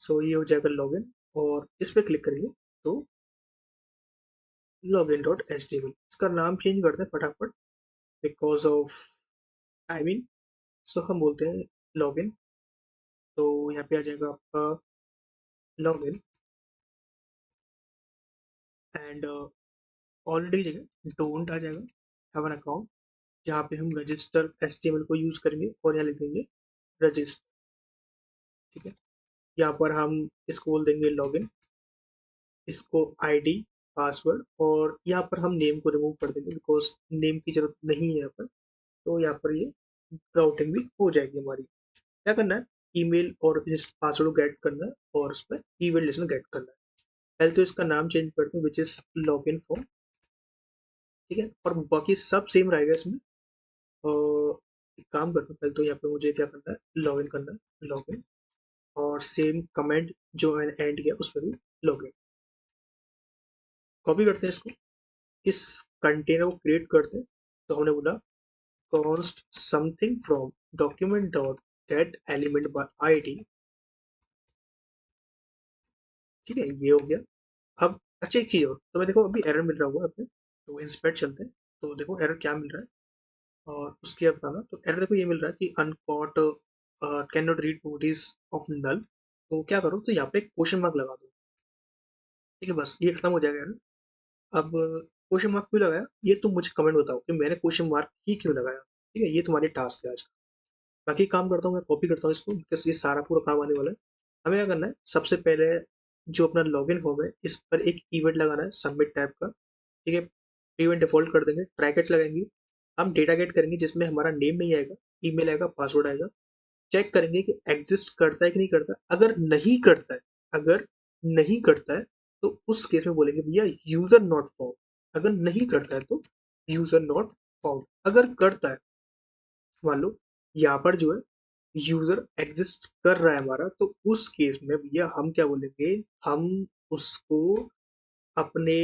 सो ये हो जाएगा लॉगिन, और इस पर क्लिक करेंगे तो login dot H T M L. इसका नाम चेंज करते हैं फटाफट, बिकॉज ऑफ टाइमिंग। सो हम बोलते हैं लॉगिन। तो यहाँ पे आ जाएगा आपका लॉगिन, एंड ऑलरेडी जगह डोंट आ जाएगा, हैव एन अकाउंट, जहाँ पे हम register H T M L को यूज करेंगे और यहाँ लिखेंगे रजिस्टर। ठीक है, यहाँ पर हम इसको बोल देंगे लॉगिन, इसको आईडी, पासवर्ड, और यहाँ पर हम नेम को रिमूव कर देंगे बिकॉज नेम की जरूरत नहीं है यहाँ पर। तो यहाँ पर ये राउटिंग भी हो जाएगी हमारी। क्या करना है, ईमेल और पासवर्ड को गेट करना है, और उस पर ईमेल लिसन गेट करना है। पहले तो इसका नाम चेंज करते हैं, विच इज लॉगिन फॉर्म। ठीक है, और बाकी सब सेम रहेगा इसमें। एक काम करते हैं, पहले तो यहाँ पे मुझे क्या करना है, लॉगिन करना है, लॉगिन, और सेम कमेंट जो एंड किया उस पर भी लॉगिन। कॉपी करते हैं इसको, इस कंटेनर को क्रिएट करते हैं। तो हमने बोला const something from document dot get element by id। ठीक है, ये हो गया। अब अच्छा, एक चीज और, तो मैं देखो अभी एरर मिल रहा हुआ अपने, तो इंस्पेक्ट चलते हैं। तो देखो एरर क्या मिल रहा है, और उसके अब आना, तो एरर देखो ये मिल रहा है कि uncaught can not read notice of null. तो क्या करो, तो यहाँ पे एक क्वेश्चन मार्क लगा दो। ठीक है, बस ये खत्म हो जाएगा एरर। अब क्वेश्चन मार्क क्यों लगाया, ये तुम मुझे कमेंट बताओ कि मैंने क्वेश्चन मार्क ही क्यों लगाया। ठीक है, ये तुम्हारी टास्क है आज। बाकी काम करता हूँ, मैं कॉपी करता हूँ इसको, बिकॉज ये सारा पूरा काम आने वाला है। हमें क्या करना है, सबसे पहले जो अपना लॉगिन फॉर्म है इस पर एक इवेंट लगाना है, सबमिट टाइप का। ठीक है, इवेंट डिफॉल्ट कर देंगे, ट्राई कैच लगाएंगे। हम डेटा गेट करेंगे जिसमें हमारा नेम नहीं आएगा, ईमेल आएगा, पासवर्ड आएगा। चेक करेंगे कि एग्जिस्ट करता है कि नहीं करता। अगर नहीं करता है, अगर नहीं करता है तो उस केस में बोलेंगे भैया यूजर नॉट फाउंड। अगर नहीं करता है तो यूजर नॉट फाउंड। अगर करता है, मान लो यहाँ पर जो है यूजर एग्जिस्ट कर रहा है हमारा, तो उस केस में भैया हम क्या बोलेंगे, हम उसको अपने,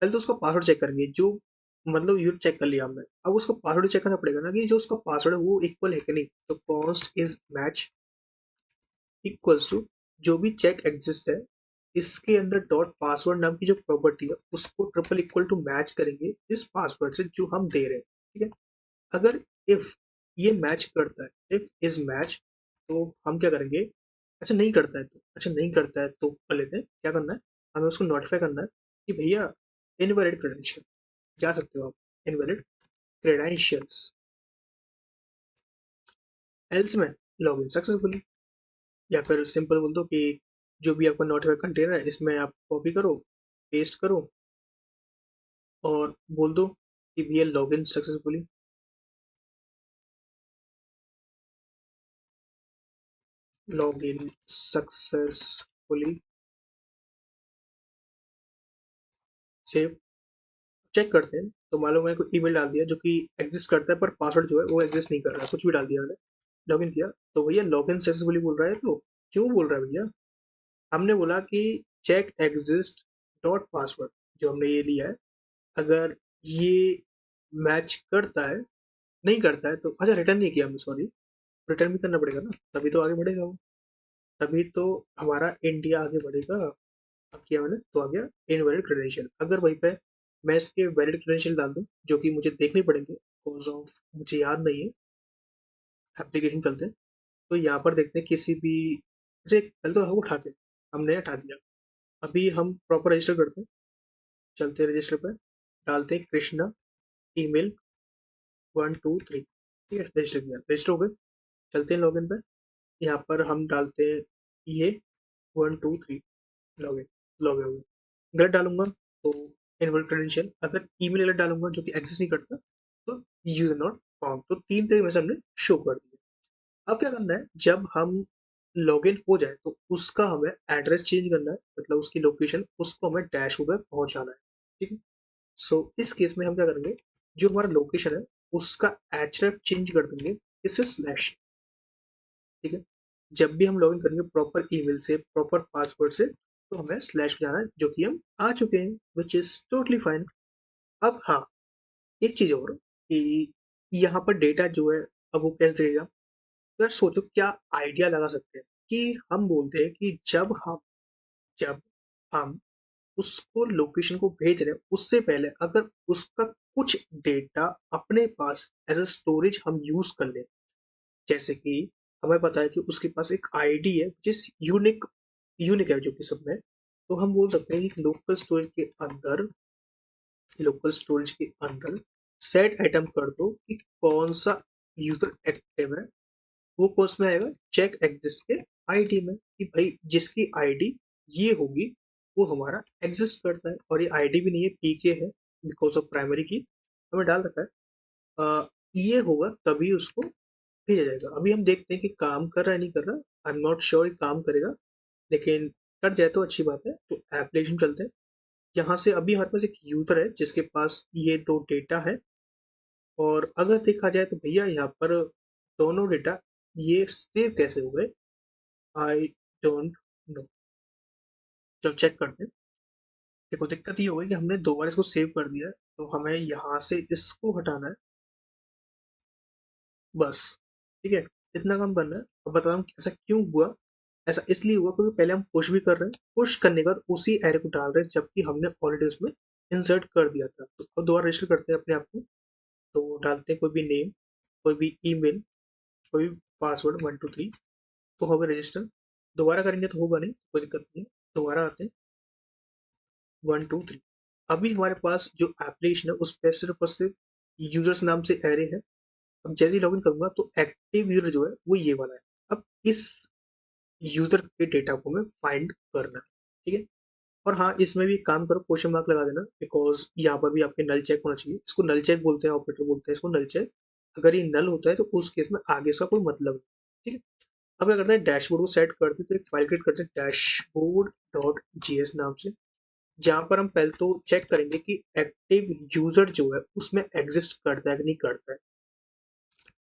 पहले तो उसका पासवर्ड चेक करेंगे, जो मतलब यूजर चेक कर लिया हमने, अब उसका पासवर्ड चेक करना पड़ेगा ना कि जो उसका पासवर्ड है वो इक्वल है कि नहीं। तो const is match equals to जो भी चेक एग्जिस्ट है, इसके अंदर डॉट पासवर्ड नाम की जो प्रॉपर्टी है उसको ट्रिपल इक्वल टू मैच करेंगे इस पासवर्ड से जो हम दे रहे हैं। ठीक है, अगर इफ ये मैच करता है, इफ इज मैच, तो हम क्या करेंगे, अच्छा नहीं करता है तो, अच्छा नहीं करता है तो कर लेते हैं, क्या करना है, हमें उसको नोटिफाई करना है कि भैया इनवैलिड क्रेडेंशियल, जा सकते हो आप, इनवैलिड क्रेडेंशियल्स, एल्स में लॉग इन सक्सेसफुली। या फिर सिंपल बोल दो कि जो भी आपका नोटिफाई कंटेनर है इसमें आप कॉपी करो, पेस्ट करो, और बोल दो कि भैया log in successfully. Log in successfully, save. Check करते हैं, तो मान लो मैंने कोई ईमेल डाल दिया जो कि एग्जिस्ट करता है पर पासवर्ड जो है वो एग्जिस्ट नहीं कर रहा है, कुछ भी डाल दिया मैंने, लॉगिन किया, तो भैया लॉगिन सक्सेसफुली बोल रहा है। तो क्यों बोल रहा है भैया, हमने बोला कि चेक एग्जिस्ट डॉट पासवर्ड जो हमने ये लिया है, अगर ये मैच करता है, नहीं करता है तो, अच्छा रिटर्न नहीं किया हमने, सॉरी, रिटर्न भी करना पड़ेगा ना, तभी तो आगे बढ़ेगा वो, तभी तो हमारा इंडिया आगे बढ़ेगा। अब किया मैंने तो आ गया इनवैलिड क्रेडेंशियल। अगर वहीं पे मैं इसके वैलिड क्रेडेंशियल डाल दूं जो कि मुझे देखने पड़ेंगे बिकॉज ऑफ मुझे याद नहीं है, एप्लीकेशन चलते हैं, तो यहाँ पर देखते हैं किसी भी, अच्छा पहले तो हम उठाते हैं, हमने हटा दिया। अभी हम प्रॉपर रजिस्टर करते हैं, चलते हैं रजिस्टर पर, डालते हैं कृष्णा ईमेल 123। ठीक है, रजिस्टर किया, रजिस्टर हो गए। चलते हैं लॉगिन पे, यहाँ पर हम डालते हैं ये 123, लॉगिन, लॉगिन हो गया। गलत डालूंगा तो इनवैलिड क्रेडेंशियल, अगर ईमेल गलत डालूंगा जो कि एक्सेस नहीं करता तो यूजर नॉट फाउंड। तो तीन तरीके में से हमने शो कर दिया। अब क्या करना है, जब हम लॉगिन हो जाए तो उसका हमें एड्रेस चेंज करना है, मतलब उसकी लोकेशन उसको हमें डैशबोर्ड पे पहुंचाना है। ठीक है, सो इस केस में हम क्या करेंगे, जो हमारा लोकेशन है उसका एचरेफ चेंज कर देंगे इससे स्लैश, ठीक है। जब भी हम लॉगिन करेंगे प्रॉपर ईमेल से, प्रॉपर पासवर्ड से, तो हमें स्लैश पे जाना है, जो कि हम आ चुके हैं, विच इज टोटली फाइन। अब हाँ, एक चीज और कि यहाँ पर डेटा जो है, अब वो कैसे देगा। तो यार सोचो क्या आइडिया लगा सकते हैं कि हम बोलते हैं कि जब हम उसको लोकेशन को भेज रहे हैं, उससे पहले अगर उसका कुछ डेटा अपने पास एज अ स्टोरेज हम यूज कर लें, जैसे कि हमें पता है कि उसके पास एक आईडी है जिस यूनिक यूनिक है जो कि सब में, तो हम बोल सकते हैं कि लोकल स्टोरेज के अंदर सेट आइटम कर दो कि कौन सा यूजर एक्टिव है। वो कोर्स में आएगा चेक एग्जिस्ट के आईडी में, कि भाई जिसकी आईडी ये होगी वो हमारा एग्जिस्ट करता है, और ये आईडी भी नहीं है, पीके है, बिकॉज ऑफ प्राइमरी की हमें डाल रखा है। ये होगा तभी उसको भेजा जाएगा। अभी हम देखते हैं कि काम कर रहा है नहीं कर रहा, आई एम नॉट श्योर काम करेगा, लेकिन कर जाए तो अच्छी बात है। तो एप्लीकेशन चलते हैं। यहाँ से अभी हमारे पास एक यूजर है जिसके पास ये दो डेटा है, और अगर देखा जाए तो भैया यहाँ पर दोनों डेटा ये सेव कैसे हो गए, आई डोंट नो। जब चेक करते हैं, देखो दिक्कत ये हो गई कि हमने दो बार इसको सेव कर दिया है, तो हमें यहाँ से इसको हटाना है, बस। ठीक है, इतना काम करना है। अब बता रहा हूँ ऐसा क्यों हुआ। ऐसा इसलिए हुआ क्योंकि पहले हम पुश भी कर रहे हैं, पुश करने के बाद उसी एरे को डाल रहे हैं जबकि हमने ऑलरेडी उसमें इंसर्ट कर दिया था। तो अब दोबारा रजिस्टर करते हैं अपने आप को। तो डालते हैं कोई भी नेम, कोई भी ईमेल, कोई भी पासवर्ड 1 2 3, तो होगा रजिस्टर। दोबारा करेंगे तो होगा नहीं, कोई दिक्कत नहीं है। दोबारा आते हैं 1 2 3। अभी हमारे पास जो एप्लीकेशन है उस पर सिर्फ और सिर्फ यूजर्स नाम से एरे है। अब जैसे ही लॉगिन करूंगा तो एक्टिव यूजर जो है वो ये वाला है। अब इस यूजर के डेटा को हमें फाइंड करना है, ठीक है। और हाँ, इसमें भी काम करो, क्वेश्चन मार्क लगा देना, बिकॉज यहाँ पर भी आपके नल चेक होना चाहिए। इसको नल चेक बोलते हैं, ऑपरेटर बोलते हैं इसको नल चेक। अगर ये नल होता है तो उस केस में आगे इसका कोई मतलब नहीं, ठीक है। अब क्या करते हैं, डैशबोर्ड को सेट करते हैं, तो एक फाइल क्रिएट करते हैं डैशबोर्ड डॉट जीएस नाम से, जहाँ पर हम पहले तो चेक करेंगे कि एक्टिव यूजर जो है उसमें एग्जिस्ट करता है कि नहीं करता है।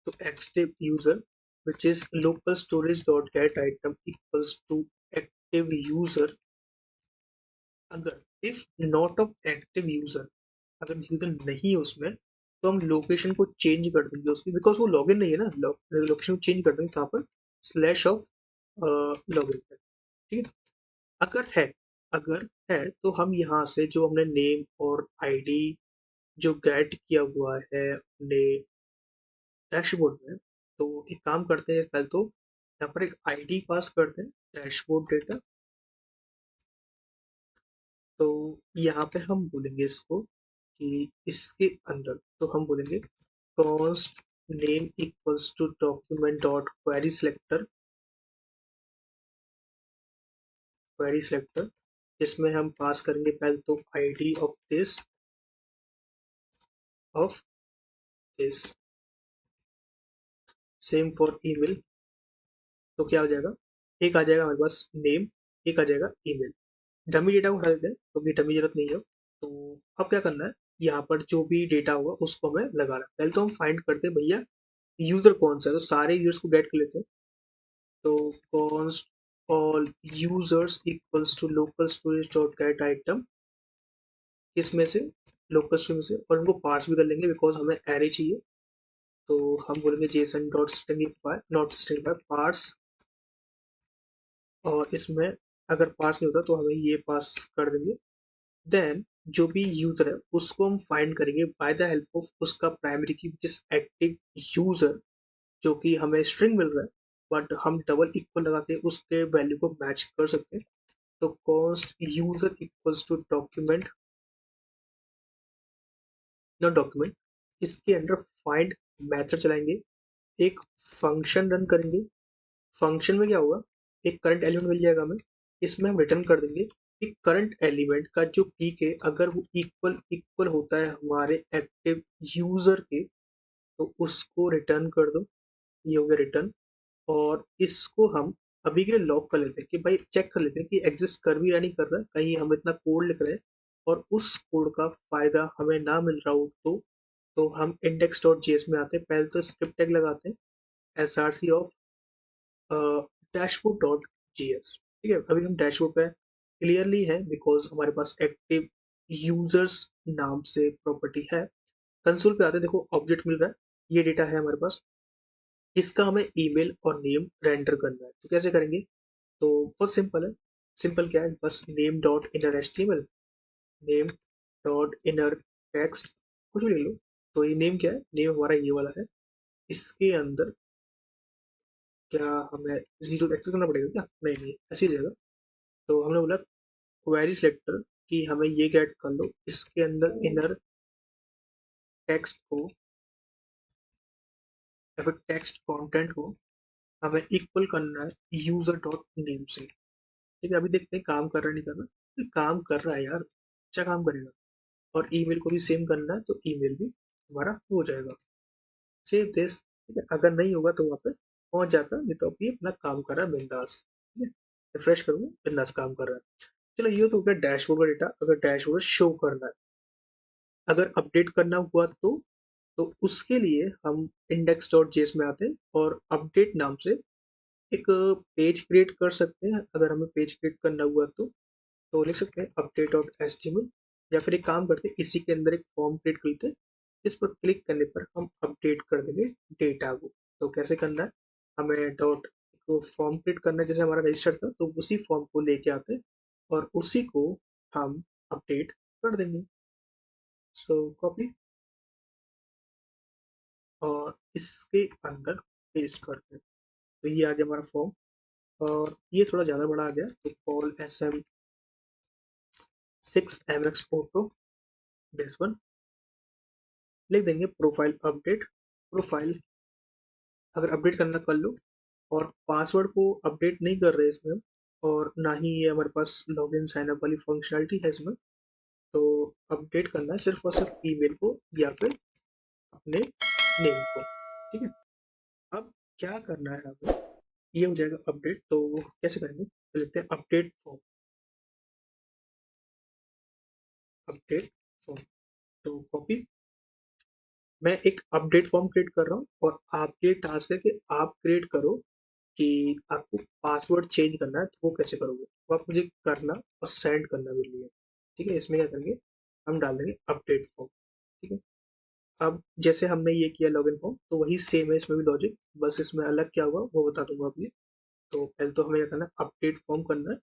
तो active user which is local storage dot get item equals to active user। अगर if not of active user, अगर यूजर नहीं है उसमें, तो हम लोकेशन को चेंज कर देंगे उसकी, बिकॉज वो लॉगिन नहीं है ना, लोकेशन को चेंज कर देंगे कहाँ पर, स्लैश ऑफ लॉगिन पर, ठीक है। अगर है अगर है तो हम यहाँ से जो हमने नेम और आईडी जो गेट किया हुआ है अपने डैशबोर्ड में, तो एक काम करते हैं पहले तो यहाँ पर एक आईडी पास करते हैं डैशबोर्ड डेटा। तो यहाँ पे हम बोलेंगे इसको कि इसके अंदर तो हम बोलेंगे const name equals to document dot query selector, जिसमें हम पास करेंगे पहले तो ID of this same for email. तो क्या हो जाएगा, एक आ जाएगा हमारे पास नेम, एक आ जाएगा ईमेल। डमी डेटा को हटा देते हैं क्योंकि डमी जरूरत नहीं है। तो अब क्या करना है, यहाँ पर जो भी डेटा होगा उसको हमें लगाना है। पहले तो हम फाइंड करते हैं भैया यूजर कौन सा है, तो सारे यूजर्स को गेट कर लेते हैं। तो const all users equals to local storage dot get item, इसमें से लोकल स्ट्रिंग से, और इनको पार्स भी कर लेंगे बिकॉज हमें एरे चाहिए। तो हम बोलेंगे JSON dot stringify not stringify parse, और इसमें अगर पार्स नहीं होता तो हमें ये पास कर देंगे। देन जो भी यूजर है उसको हम फाइंड करेंगे बाय द हेल्प ऑफ उसका प्राइमरी की जिस एक्टिव यूजर, जो कि हमें स्ट्रिंग मिल रहा है, बट हम डबल इक्वल लगा के उसके वैल्यू को मैच कर सकते हैं। तो const user equals to document, not document, इसके अंदर फाइंड मेथड चलाएंगे, एक फंक्शन रन करेंगे। फंक्शन में क्या होगा, एक करंट एलिमेंट मिल जाएगा हमें, इसमें हम रिटर्न कर देंगे कि करंट एलिमेंट का जो पीक है अगर वो इक्वल इक्वल होता है हमारे एक्टिव यूजर के, तो उसको रिटर्न कर दो। ये हो गया रिटर्न। और इसको हम अभी के लिए लॉक कर लेते हैं कि भाई चेक कर लेते हैं कि एग्जिस्ट कर भी या नहीं कर रहा है, कहीं हम इतना कोड लिख रहे हैं और उस कोड का फायदा हमें ना मिल रहा हो तो हम index.js में आते हैं, पहले तो स्क्रिप्ट टैग लगाते हैं src of dashboard dot GS. ठीक है, अभी हम डैशबोर्ड पे क्लियरली है बिकॉज हमारे पास एक्टिव यूजर्स नाम से प्रॉपर्टी है। कंसोल पे आते हैं, देखो ऑब्जेक्ट मिल रहा है, ये डेटा है हमारे पास, इसका हमें ईमेल और नेम रेंडर करना है। तो कैसे करेंगे? तो बहुत सिंपल है। सिंपल क्या है, बस name dot inner HTML, name dot inner text, कुछ भी ले लो। तो ये नेम क्या है, नेम हमारा ये वाला है। इसके अंदर क्या हमें जीरो एक्सेस करना पड़ेगा क्या? नहीं नहीं, ऐसे ही रहेगा। तो हमने बोला क्वेरी सिलेक्टर कि हमें ये गेट कर लो, इसके अंदर इनर टेक्स्ट को या फिर टेक्स्ट कंटेंट को हमें इक्वल करना है यूजर डॉट नेम से। ठीक है, अभी देखते हैं काम कर रहा है नहीं कर रहा। ये काम कर रहा है यार, अच्छा काम करेगा। और ईमेल को भी सेम करना है, तो ईमेल भी हमारा हो जाएगा। Save this. ठीक है, अगर नहीं होगा तो वहाँ पे पहुंच जाता है, नहीं तो अभी अपना काम कर रहा है बिंदास। ठीक है, रिफ्रेश करूंगा, बिंदास काम कर रहा है। चलो ये तो हो गया डैशबोर्ड का डेटा। अगर डैशबोर्ड शो करना है, अगर अपडेट करना हुआ तो उसके लिए हम इंडेक्स डॉट जेएस में आते हैं और अपडेट नाम से एक पेज क्रिएट कर सकते हैं। अगर हमें पेज क्रिएट करना हुआ तो लिख सकते हैं अपडेट डॉट एचटीएमएल, या फिर एक काम करते हैं, इसी के अंदर एक फॉर्म क्रिएट कर लेते हैं। इस पर क्लिक करने पर हम अपडेट कर देंगे डेटा को। तो कैसे करना है, हमें डॉट को फॉर्म क्रिएट करना है, जैसे हमारा रजिस्टर था तो उसी फॉर्म को लेके आते हैं और उसी को हम अपडेट कर देंगे। सो कॉपी और इसके अंदर पेस्ट करते हैं। तो ये आ गया हमारा फॉर्म, और ये थोड़ा ज़्यादा बड़ा आ गया, तो call S M 6 mx photo this one, लिख देंगे प्रोफाइल अपडेट। प्रोफाइल अगर अपडेट करना कर लो, और पासवर्ड को अपडेट नहीं कर रहे इसमें हम, और ना ही ये हमारे पास लॉगिन साइन अप वाली फंक्शनलिटी है इसमें। तो अपडेट करना है सिर्फ और सिर्फ ईमेल को या फिर अपने नेम को। ठीक है, अब क्या करना है हमें, ये हो जाएगा अपडेट। तो कैसे करेंगे, तो लिखते हैं अपडेट फॉर्म, अपडेट फॉर्म। तो कॉपी, मैं एक अपडेट फॉर्म क्रिएट कर रहा हूँ और आपके टास्क है कि आप क्रिएट करो कि आपको पासवर्ड चेंज करना है, तो वो कैसे करोगे, वो आप मुझे करना और सेंड करना मेरे लिए। ठीक है, इसमें क्या करेंगे, हम डाल देंगे अपडेट फॉर्म। ठीक है, अब जैसे हमने ये किया लॉगिन फॉर्म, तो वही सेम है इसमें भी लॉजिक, बस इसमें अलग क्या हुआ वो बता दूंगा अभी। तो पहले तो हमें क्या करना है, अपडेट फॉर्म करना है।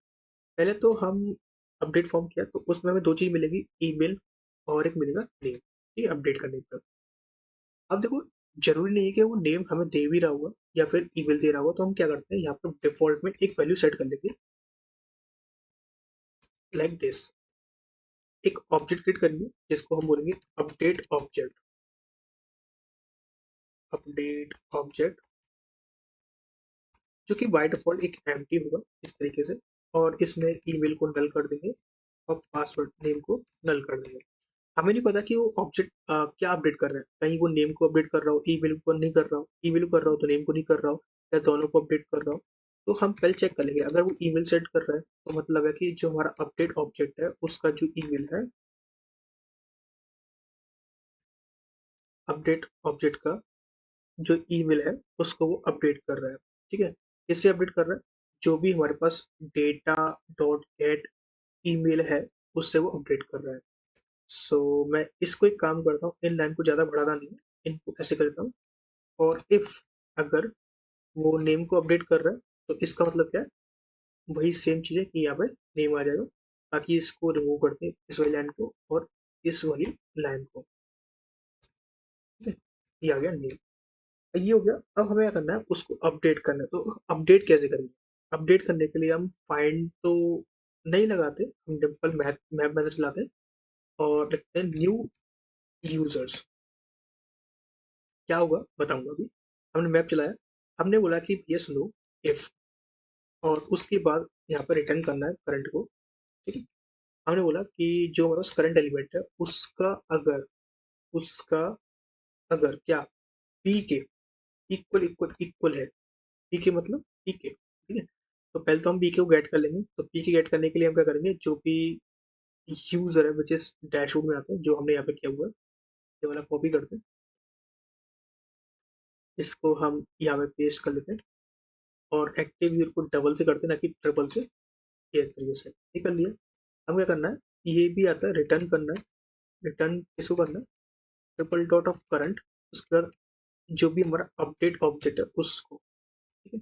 पहले तो हम अपडेट फॉर्म किया तो उसमें हमें दो चीज मिलेगी, ईमेल और एक मिलेगा नेम। ठीक है, अपडेट करने पर अब देखो, जरूरी नहीं है कि वो नेम हमें दे भी रहा होगा या फिर ईमेल दे रहा होगा। तो हम क्या करते हैं, यहाँ पर डिफॉल्ट में एक वैल्यू सेट कर लेंगे लाइक दिस। एक ऑब्जेक्ट क्रिएट करेंगे जिसको हम बोलेंगे अपडेट ऑब्जेक्ट। अपडेट ऑब्जेक्ट जो कि बाय डिफॉल्ट एक एम्प्टी होगा इस तरीके से, और इसमें ईमेल को नल कर देंगे और पासवर्ड नेम को नल कर देंगे। हमें नहीं पता कि वो ऑब्जेक्ट क्या अपडेट कर रहा है, कहीं वो नेम को अपडेट कर रहा हो, ईमेल को नहीं कर रहा हो, ईमेल को कर रहा हो तो नेम को नहीं कर रहा हो, या दोनों को अपडेट कर रहा हो। तो हम पहले चेक कर लेंगे, अगर वो ईमेल सेट कर रहा है तो मतलब है कि जो हमारा अपडेट ऑब्जेक्ट है उसका जो ईमेल है, अपडेट ऑब्जेक्ट का जो ईमेल है उसको वो अपडेट कर रहा है। ठीक है, किससे अपडेट कर रहा है, जो भी हमारे पास डेटा डॉट गेट ईमेल है उससे वो अपडेट कर रहा है। सो मैं इसको एक काम करता हूँ, इन लाइन को ज़्यादा बढ़ाता नहीं है, इनको ऐसे करता हूँ। और इफ अगर वो नेम को अपडेट कर रहा है तो इसका मतलब क्या है, वही सेम चीज़ है कि यहाँ पे नेम आ जाएगा। ताकि इसको रिमूव करते हैं, इस वाली लाइन को और इस वाली लाइन को। ठीक है, ये आ गया नेम। ये हो गया। अब हमें क्या करना है, उसको अपडेट करना है। तो अपडेट कैसे करेंगे, अपडेट करने के लिए हम फाइंड तो नहीं लगाते, हम सिंपल मैप मैप मेथड चलाते हैं और लिखते हैं न्यू यूजर्स। क्या होगा बताऊंगा अभी। हमने मैप चलाया, हमने बोला कि ये सुनो इफ, और उसके बाद यहाँ पर रिटर्न करना है करंट को। ठीक है, हमने बोला कि जो हमारे पास करंट एलिमेंट है उसका अगर क्या पी के इक्वल इक्वल इक्वल है, पी के मतलब पी के। ठीक है, तो पहले तो हम पी के को गेट कर लेंगे। तो पी के गेट करने के लिए हम क्या करेंगे, जो भी यूजर है विच इज डैशबोर्ड में आता है जो हमने यहाँ पे किया हुआ है, ये वाला कॉपी करते हैं। इसको हम यहाँ पे पेस्ट कर लेते हैं और एक्टिव यूजर को डबल से करते हैं, ना कि ट्रिपल से। ये तरीके से ये कर लिया। हम क्या करना है, ये भी आता है रिटर्न करना है। रिटर्न किसको करना है, ट्रिपल डॉट ऑफ करंट, उसके बाद जो भी हमारा अपडेट ऑब्जेक्ट है उसको, ठीक है।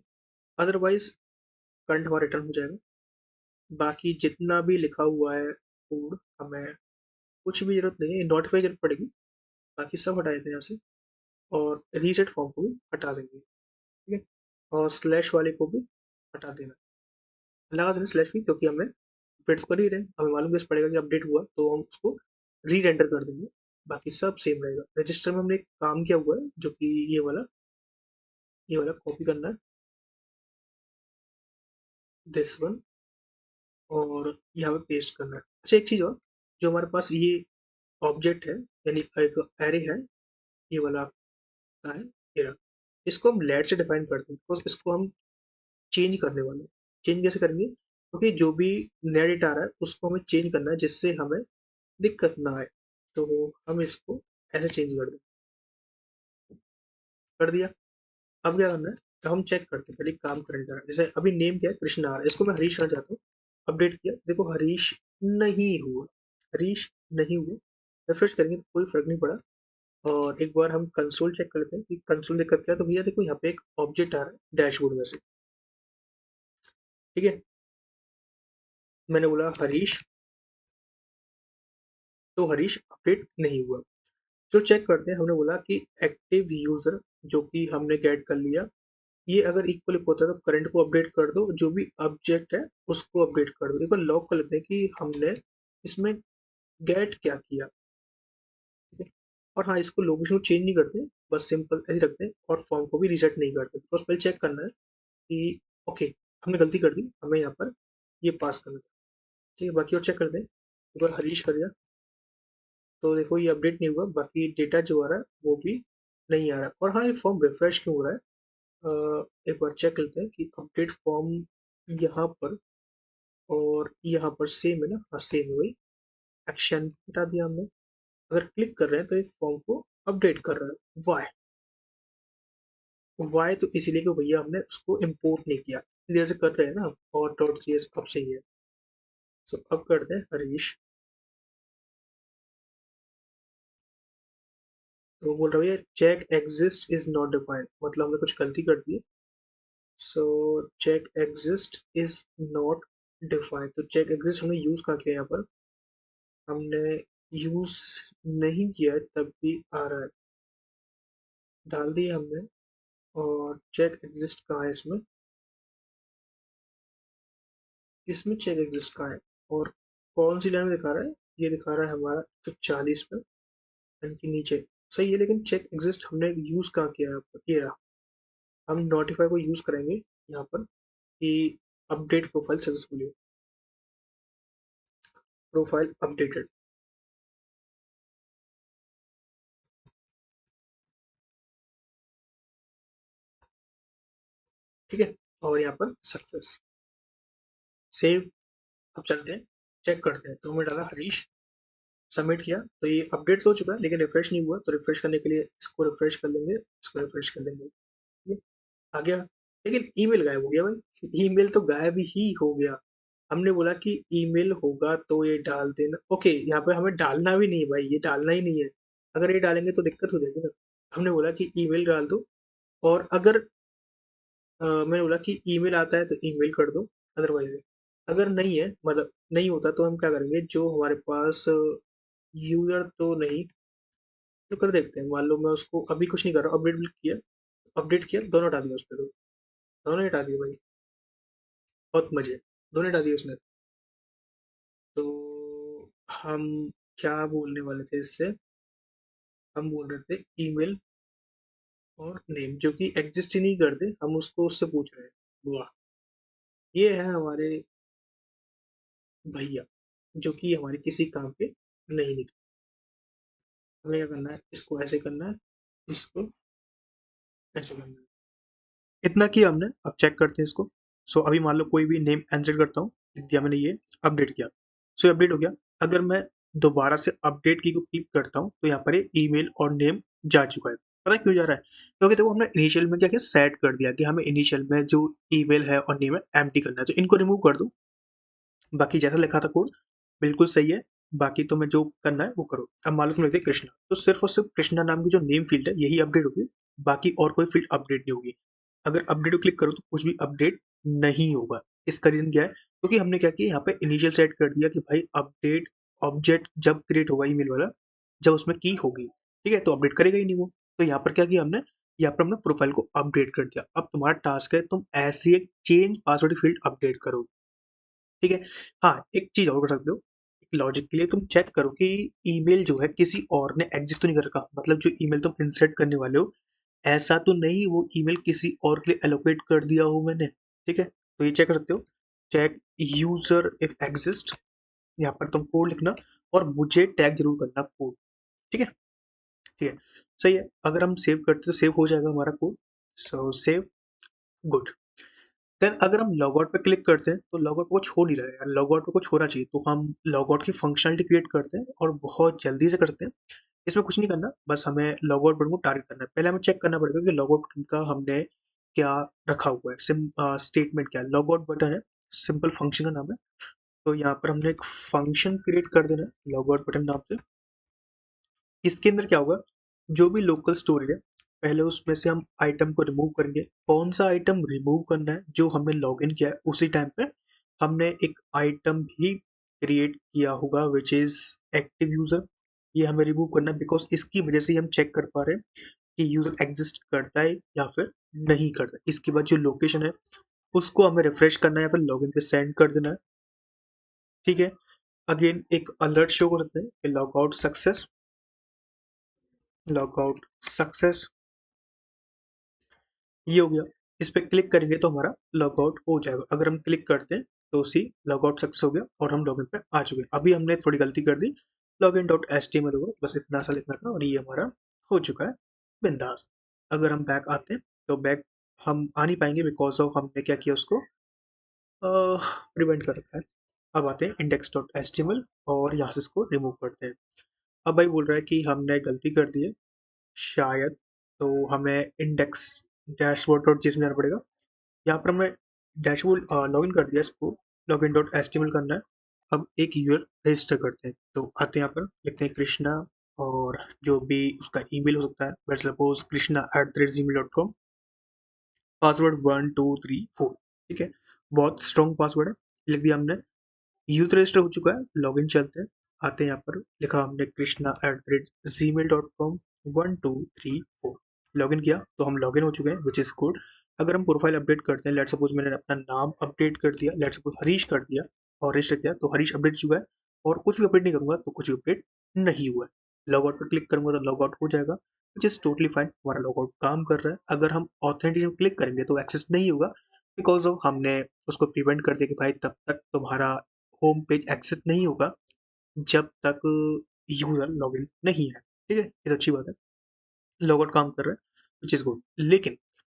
अदरवाइज करंट हमारा रिटर्न हो जाएगा। बाकी जितना भी लिखा हुआ है कोड, हमें कुछ भी जरूरत नहीं है, नोटिफाई जरूरत पड़ेगी। बाकी सब हटा देते हैं यहाँ से और रीसेट फॉर्म को भी हटा देंगे, ठीक है। और स्लैश वाले को भी हटा देना, लगा देना स्लैश भी, क्योंकि हमें अपडेट कर ही रहे हैं, हमें मालूम कैसे पड़ेगा कि अपडेट हुआ, तो हम उसको री रेंडर कर देंगे। बाकी सब सेम रहेगा। रजिस्टर में हमने एक काम किया हुआ है, जो कि ये वाला कॉपी करना है, दिस वन, और यहाँ पे पेस्ट करना है। अच्छा एक चीज़ और, जो हमारे पास ये ऑब्जेक्ट है, यानी एक एरे है, ये वाला का है, ये रहा। इसको हम लेट से डिफाइन करते हैं, बिकॉज इसको हम चेंज करने वाले हैं। चेंज कैसे करेंगे, क्योंकि जो भी नया डेटा आ रहा है उसको हमें चेंज करना है, जिससे हमें दिक्कत ना आए। तो हम इसको ऐसे चेंज कर दिया। अब क्या करना है, तो हम चेक करते हैं, पहले एक काम करने जा रहा है। जैसे अभी नेम क्या है, कृष्णा आ रहा है, इसको मैं हरीश करना चाहता हूँ। अपडेट किया, देखो हरीश नहीं हुआ, हरीश नहीं हुआ। रिफ्रेश करेंगे तो कोई फर्क नहीं पड़ा। और एक बार हम कंसोल चेक करते हैं कि कंसोल दिक्कत क्या है। तो भैया देखो यहाँ पे एक ऑब्जेक्ट आ रहा है डैशबोर्ड में से, ठीक है। मैंने बोला हरीश, तो हरीश अपडेट नहीं हुआ। जो चेक करते हैं, हमने बोला कि एक्टिव यूजर जो कि हमने गेट कर लिया, ये अगर इक्वल होता है तो करंट को अपडेट कर दो, जो भी ऑब्जेक्ट है उसको अपडेट कर दो। एक बार लॉक कर लेते हैं कि हमने इसमें गेट क्या किया, ठीक है। और हाँ, इसको लोकेशन को चेंज नहीं करते, बस सिंपल ऐसे रखते हैं और फॉर्म को भी रीसेट नहीं करते, बिकॉज पहले चेक करना है कि ओके, हमने गलती कर दी, हमें यहाँ पर ये पास करना था, ठीक है। बाकी और चेक करते हैं, एक बार हरीश कर दिया, तो देखो ये अपडेट नहीं हुआ। बाकी डेटा जो आ रहा है वो भी नहीं आ रहा। और हाँ, ये फॉर्म रिफ्रेश क्यों हो रहा है, एक बार चेक करते हैं कि अपडेट फॉर्म यहाँ पर और यहाँ पर सेम है ना, हाँ सेम है वही। एक्शन हटा दिया हमने। अगर क्लिक कर रहे हैं तो ये फॉर्म को अपडेट कर रहा है। वाई, वाई तो इसीलिए कि भैया हमने उसको इम्पोर्ट नहीं किया, क्लियर से कर रहे हैं ना। और डॉट सी एस अब सही है। सो अब करते हैं हरीश, तो बोल रहा है check exist is not defined, मतलब हमने कुछ गलती कर दी है। So check exist is not defined, तो चेक एग्जिस्ट हमने यूज कहाँ किया, यहाँ पर हमने यूज नहीं किया है, तब भी आ रहा है, डाल दिया हमने। और चेक एग्जिस्ट कहाँ है इसमें, इसमें चेक एग्जिस्ट कहाँ है और कौन सी लाइन में दिखा रहा है, ये दिखा रहा है हमारा तो 40 पे, यानी कि नीचे। सही है, लेकिन चेक एग्जिस्ट हमने यूज कहाँ किया है यहाँ पर, ये रहा। हम नोटिफाई को यूज करेंगे यहाँ पर कि update profile successfully, profile updated, ठीक है। और यहाँ पर सक्सेस, सेव। अब चलते हैं, चेक करते हैं। तो हमने डाला हरीश, सबमिट किया, तो ये अपडेट तो हो चुका है, लेकिन रिफ्रेश नहीं हुआ। तो रिफ्रेश करने के लिए इसको रिफ्रेश कर लेंगे, इसको रिफ्रेश कर लेंगे, ठीक है। आ गया, लेकिन ईमेल गायब हो गया भाई। ईमेल तो गायब ही हो गया। हमने बोला कि ईमेल होगा तो ये डाल देना, ओके। यहाँ पे हमें डालना भी नहीं है भाई, ये डालना ही नहीं है। अगर ये डालेंगे तो दिक्कत हो जाएगी ना। हमने बोला कि ईमेल डाल दो, और अगर मैंने बोला कि ईमेल आता है तो ईमेल कर दो, अदरवाइज अगर नहीं है, मतलब नहीं होता, तो हम क्या करेंगे, जो हमारे पास यूजर तो नहीं, तो कर देखते हैं। मान लो मैं उसको अभी कुछ नहीं कर रहा, अपडेट किया, दोनों हटा दिया उस पर, दोनों हटा दिए भाई, बहुत मजे, दोनों हटा दिए उसने। तो हम क्या बोलने वाले थे इससे, हम बोल रहे थे ईमेल और नेम, जो कि एग्जिस्ट ही नहीं करते, हम उसको उससे पूछ रहे हैं। वाह, ये है हमारे भैया, जो कि हमारे किसी काम पे नहीं निकले। हमें क्या करना है, इसको ऐसे करना है, इसको ऐसे करना है। इतना किया हमने। अब चेक करते हैं इसको। सो अभी मान लो कोई भी नेम एंटर करता हूँ, लिख दिया मैंने ये, अपडेट किया, सो अपडेट हो गया। अगर मैं दोबारा से अपडेट की को क्लिक करता हूँ, तो यहाँ पर ये ईमेल और नेम जा चुका है। पता है क्यों जा रहा है? क्योंकि देखो हमने इनिशियल में क्या किया, सेट कर दिया कि हमें इनिशियल में जो ईमेल है और नेम है एम्प्टी करना है, तो इनको रिमूव कर दो। बाकी जैसा लिखा था कोड बिल्कुल सही है, बाकी तुम्हें जो करना है वो करो। अब मान लो तुम लिखते कृष्णा, तो सिर्फ और सिर्फ कृष्णा नाम की जो नेम फील्ड है यही अपडेट होगी, बाकी और कोई फील्ड अपडेट नहीं होगी। अगर अपडेट को क्लिक करो तो कुछ भी अपडेट नहीं होगा। इसका रीजन क्या है? क्योंकि हमने क्या किया, यहाँ पे इनिशियल सेट कर दिया कि भाई अपडेट ऑब्जेक्ट जब क्रिएट होगा ईमेल वाला, जब उसमें की होगी, ठीक है, तो अपडेट करेगा ही नहीं वो। तो यहाँ पर क्या किया हमने, यहाँ पर हमने प्रोफाइल को अपडेट कर दिया। अब तुम्हारा टास्क है तुम ऐसी एक चेंज पासवर्ड फील्ड अपडेट करो, ठीक है। हाँ, एक चीज और कर सकते हो, लॉजिक के लिए तुम चेक करो कि ईमेल जो है किसी और ने एग्जिस्ट तो नहीं कर रखा, मतलब जो ईमेल तुम इंसर्ट करने वाले हो ऐसा तो नहीं वो ईमेल किसी और के लिए एलोकेट कर दिया हो मैंने, ठीक है। तो ये चेक कर सकते हो, चेक यूजर इफ एग्जिस्ट, यहाँ पर तुम कोड लिखना और मुझे टैग जरूर करना कोड, ठीक है। ठीक है, सही है। अगर हम सेव करते तो सेव हो जाएगा हमारा code, so save, good. Then अगर हम लॉगआउट पे क्लिक करते हैं तो लॉगआउट को छो नहीं रहा है यार, लॉगआउट को कुछ होना चाहिए, तो हम लॉगआउट की फंक्शनलिटी क्रिएट करते हैं और बहुत जल्दी से करते हैं। इसमें कुछ नहीं करना, बस हमें लॉगआउट बटन को टारगेट करना है। पहले हमें चेक करना पड़ेगा कि लॉगआउट बटन का हमने क्या रखा हुआ है, स्टेटमेंट क्या है। लॉगआउट बटन है, सिंपल फंक्शन का नाम है, तो यहाँ पर हमने एक फंक्शन क्रिएट कर देना है लॉगआउट बटन नाम से। इसके अंदर क्या होगा, जो भी लोकल स्टोरेज है पहले उसमें से हम आइटम को रिमूव करेंगे। कौन सा आइटम रिमूव करना है, जो हमने लॉगिन किया है उसी टाइम पे हमने एक आइटम भी क्रिएट किया होगा विच इज एक्टिव यूजर, ये हमें रिमूव करना है, बिकॉज इसकी वजह से हम चेक कर पा रहे हैं कि यूजर एग्जिस्ट करता है या फिर नहीं करता। इसके बाद जो लोकेशन है उसको हमें रिफ्रेश करना है या फिर लॉगिन पे सेंड कर देना है, ठीक है। अगेन एक अलर्ट शो करते हैं कि log out success, log out success, ये हो गया। इस पे क्लिक करेंगे तो हमारा लॉग आउट हो जाएगा। अगर हम क्लिक करते हैं तो सी लॉग आउट सक्सेस हो गया और हम लॉगिन पे आ चुके हैं। अभी हमने थोड़ी गलती कर दी, login dot H T M L होगा, बस इतना सा लिखना था और ये हमारा हो चुका है, बिंदास। अगर हम बैक आते हैं तो बैक हम आ नहीं पाएंगे बिकॉज ऑफ हमने क्या किया, उसको प्रिवेंट कर रखा है। अब आते हैं index dot H T M L और यहाँ से इसको रिमूव करते हैं। अब भाई बोल रहा है कि हमने गलती कर दी है शायद, तो हमें इंडेक्स डैशबोर्ड डॉट जेएसपी जाना पड़ेगा। यहाँ पर हमने डैशबोर्ड लॉगिन कर दिया, इसको लॉगिन डॉट एचटीएमएल करना है। अब एक यूजर रजिस्टर करते हैं, तो आते हैं यहाँ पर लिखते हैं कृष्णा और जो भी उसका ईमेल हो सकता है, लेट्स सपोज krishna@gmail.com, पासवर्ड 1234, ठीक है। बहुत स्ट्रॉन्ग पासवर्ड है, लिख दिया हमने। यूथ रजिस्टर हो चुका है, लॉगिन चलते हैं। आते हैं यहाँ पर, लिखा हमने krishna@gmail.com 1234, लॉगिन किया तो हम लॉगिन हो चुके हैं विच इज गुड। अगर हम प्रोफाइल अपडेट करते हैं, लेट सपोज मैंने अपना नाम अपडेट कर दिया, लेट सपोज हरीश कर दिया और रजिस्टर किया, तो हरीश अपडेट चुका है। और कुछ भी अपडेट नहीं करूंगा तो कुछ भी अपडेट नहीं हुआ है। लॉग आउट पर क्लिक करूंगा तो लॉग आउट हो जाएगा, विच इज टोटली फाइन, हमारा लॉग आउट काम कर रहा है। अगर हम ऑथेंटिकेशन क्लिक करेंगे तो एक्सेस नहीं होगा, बिकॉज ऑफ हमने उसको प्रिवेंट कर दिया कि भाई तब तक तुम्हारा होम पेज एक्सेस नहीं होगा जब तक यूजर लॉगिन नहीं है, ठीक है। ये तो अच्छी बात है, लॉगआउट काम कर रहा है विच इज गुड। लेकिन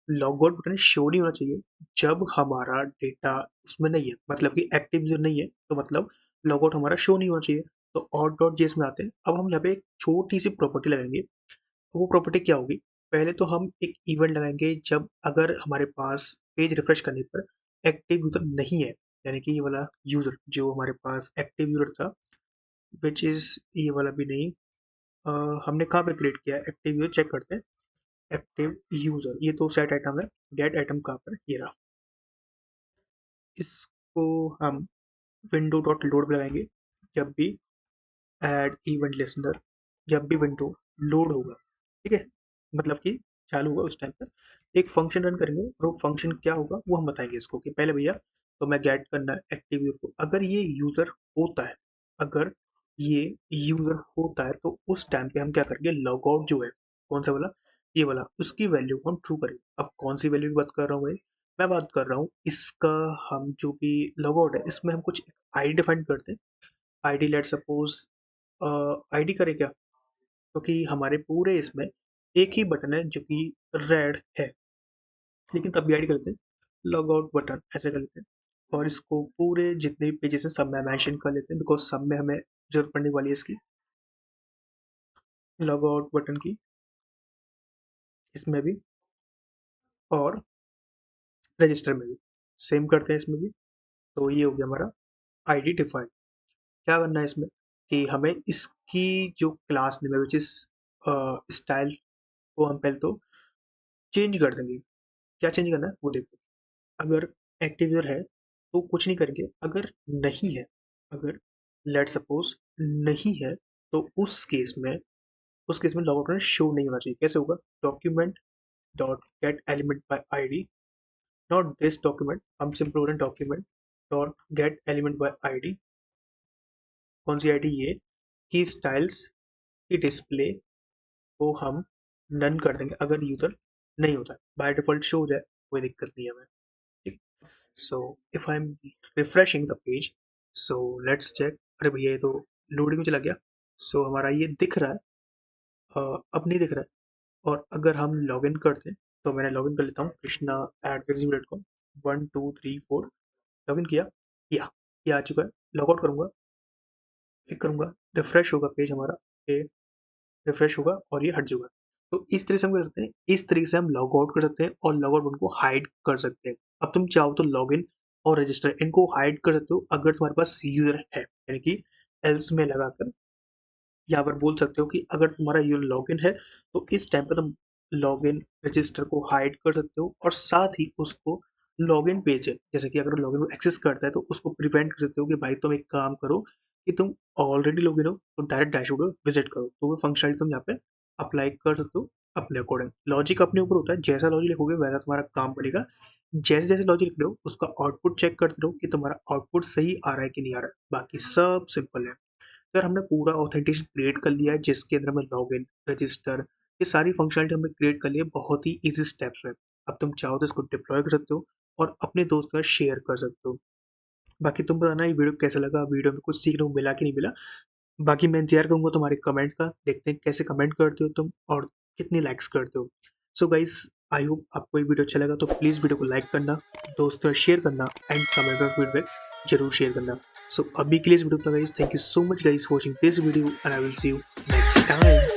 लॉगआउट बटन शो नहीं होना चाहिए जब हमारा डेटा उसमें नहीं है, मतलब कि एक्टिव यूजर नहीं है, तो मतलब लॉगआउट हमारा शो नहीं होना चाहिए। तो और डॉट जेएस में आते हैं। अब हम यहाँ पे एक छोटी सी प्रॉपर्टी लगाएंगे, तो वो प्रॉपर्टी क्या होगी, पहले तो हम एक इवेंट लगाएंगे जब अगर हमारे पास पेज रिफ्रेश करने पर एक्टिव यूजर नहीं है, यानी कि ये वाला यूजर जो हमारे पास एक्टिव यूजर था विच इज ये वाला भी नहीं, हमने कहाँ पे क्रिएट किया है एक्टिव यूजर, चेक करते हैं। एक्टिव यूजर ये तो सेट आइटम है, गेट आइटम कहाँ पर, ये रहा। इसको हम विंडो डॉट लोड पे लगाएंगे, जब भी ऐड इवेंट लिसनर, जब भी विंडो लोड होगा, ठीक है, मतलब कि चालू होगा उस टाइम पर एक फंक्शन रन करेंगे और वो फंक्शन क्या होगा वो हम बताएंगे इसको कि पहले भैया तो मैं गेट करना है एक्टिव यूजर को। अगर ये यूजर होता है, अगर ये यूजर होता है तो उस टाइम पे हम क्या करेंगे, लॉग आउट जो है कौन सा वाला, ये वाला, उसकी वैल्यू को हम ट्रू करेंगे। अब कौन सी वैल्यू की बात कर रहा हूँ भाई, मैं बात कर रहा हूँ इसका, हम जो भी लॉग आउट है इसमें हम कुछ आईडी डिफाइन करते हैं। आईडी लेट सपोज आईडी करें क्या, क्योंकि हमारे पूरे इसमें एक ही बटन है जो कि रेड है, लेकिन तब भी आईडी करते हैं, लॉग आउट बटन ऐसे कर लेते हैं। और इसको पूरे जितने भी पेजेस हैं सब में मेंशन कर लेते हैं, बिकॉज सब में हमें जरूरत पड़ने वाली है इसकी, लॉग आउट बटन की। इसमें भी और रजिस्टर में भी सेम करते हैं इसमें भी। तो ये हो गया हमारा आईडी डिफाइन। क्या करना है इसमें कि हमें इसकी जो क्लास नेम है विच इज स्टाइल को हम पहले तो चेंज कर देंगे। क्या चेंज करना है वो देखो। अगर एक्टिव यूजर है तो कुछ नहीं करेंगे, अगर नहीं है, अगर लेट सपोज नहीं है, तो उस केस में लॉग आउट शो नहीं होना चाहिए। कैसे होगा? Document dot gate element by ID, not this document, हम सिंपल बोल रहे हैं document dot gate element by ID. कौन सी आईडी? ये की स्टाइल्स की डिस्प्ले को हम नन कर देंगे अगर यूजर नहीं होता है, बाय डिफॉल्ट शो हो जाए कोई दिक्कत नहीं है हमें। ठीक। So if I am refreshing the page, so let's check. अरे भैया ये तो लोडिंग में चला गया। सो हमारा ये दिख रहा है, अब नहीं दिख रहा है। और अगर हम लॉगिन करते हैं तो मैंने लॉगिन कर लेता हूँ krishna@gmail.com 1 2 3 4 लॉगिन किया, ये आ चुका है। लॉग आउट करूँगा, क्लिक करूँगा, रिफ्रेश होगा पेज हमारा, ये रिफ्रेश होगा और ये हट जाएगा। तो इस तरह से हम कर सकते हैं, इस तरीके से हम लॉग आउट कर सकते हैं और लॉग आउट बटन को हाइड कर सकते हैं। अब तुम चाहो तो लॉगिन और रजिस्टर इनको हाइड कर सकते हो अगर तुम्हारे पास यूजर है, यानी कि एल्स में लगाकर यहाँ पर बोल सकते हो कि अगर तुम्हारा यूजर लॉगिन है तो इस टाइम पर तुम लॉगिन रजिस्टर को हाइड कर सकते हो और साथ ही उसको लॉगिन पेज है, जैसे कि अगर लॉगिन को एक्सेस करता है तो उसको प्रिवेंट कर सकते हो कि भाई तुम एक काम करो कि तुम ऑलरेडी लॉगिन हो तो डायरेक्ट डैशबोर्ड विजिट करो। तो वो फंक्शनलिटी तुम यहाँ पे अप्लाई कर सकते हो अपने अकॉर्डिंग। लॉजिक अपने ऊपर होता है, जैसा लॉजिक लिखोगे वैसा तुम्हारा काम बनेगा। जैसे जैसे लॉजिक लिख रहे हो उसका आउटपुट चेक करते रहो कि तुम्हारा आउटपुट सही आ रहा है कि नहीं आ रहा है, बाकी सब सिंपल है। सर हमने पूरा ऑथेंटिकेशन क्रिएट कर लिया है जिसके अंदर हमें लॉगिन रजिस्टर ये सारी फंक्शनलिटी हमने क्रिएट कर ली है बहुत ही इजी स्टेप्स में। अब तुम चाहो तो इसको डिप्लॉय कर सकते हो और अपने दोस्त के साथ शेयर कर सकते हो। बाकी तुम बताना ये वीडियो कैसा लगा, वीडियो में कुछ सीखने को मिला कि नहीं मिला। बाकी मैं इंतजार करूंगा तुम्हारे कमेंट का, देखते हैं कैसे कमेंट करते हो तुम और कितनी लाइक्स करते हो। सो गाइस, आई होप आपको ये वीडियो अच्छा लगा तो प्लीज़ वीडियो को लाइक करना, दोस्तों शेयर करना एंड कमेंट में फीडबैक जरूर शेयर करना। सो अभी के लिए इस वीडियो पर guys, thank you so much guys for watching this video and I will see you next time.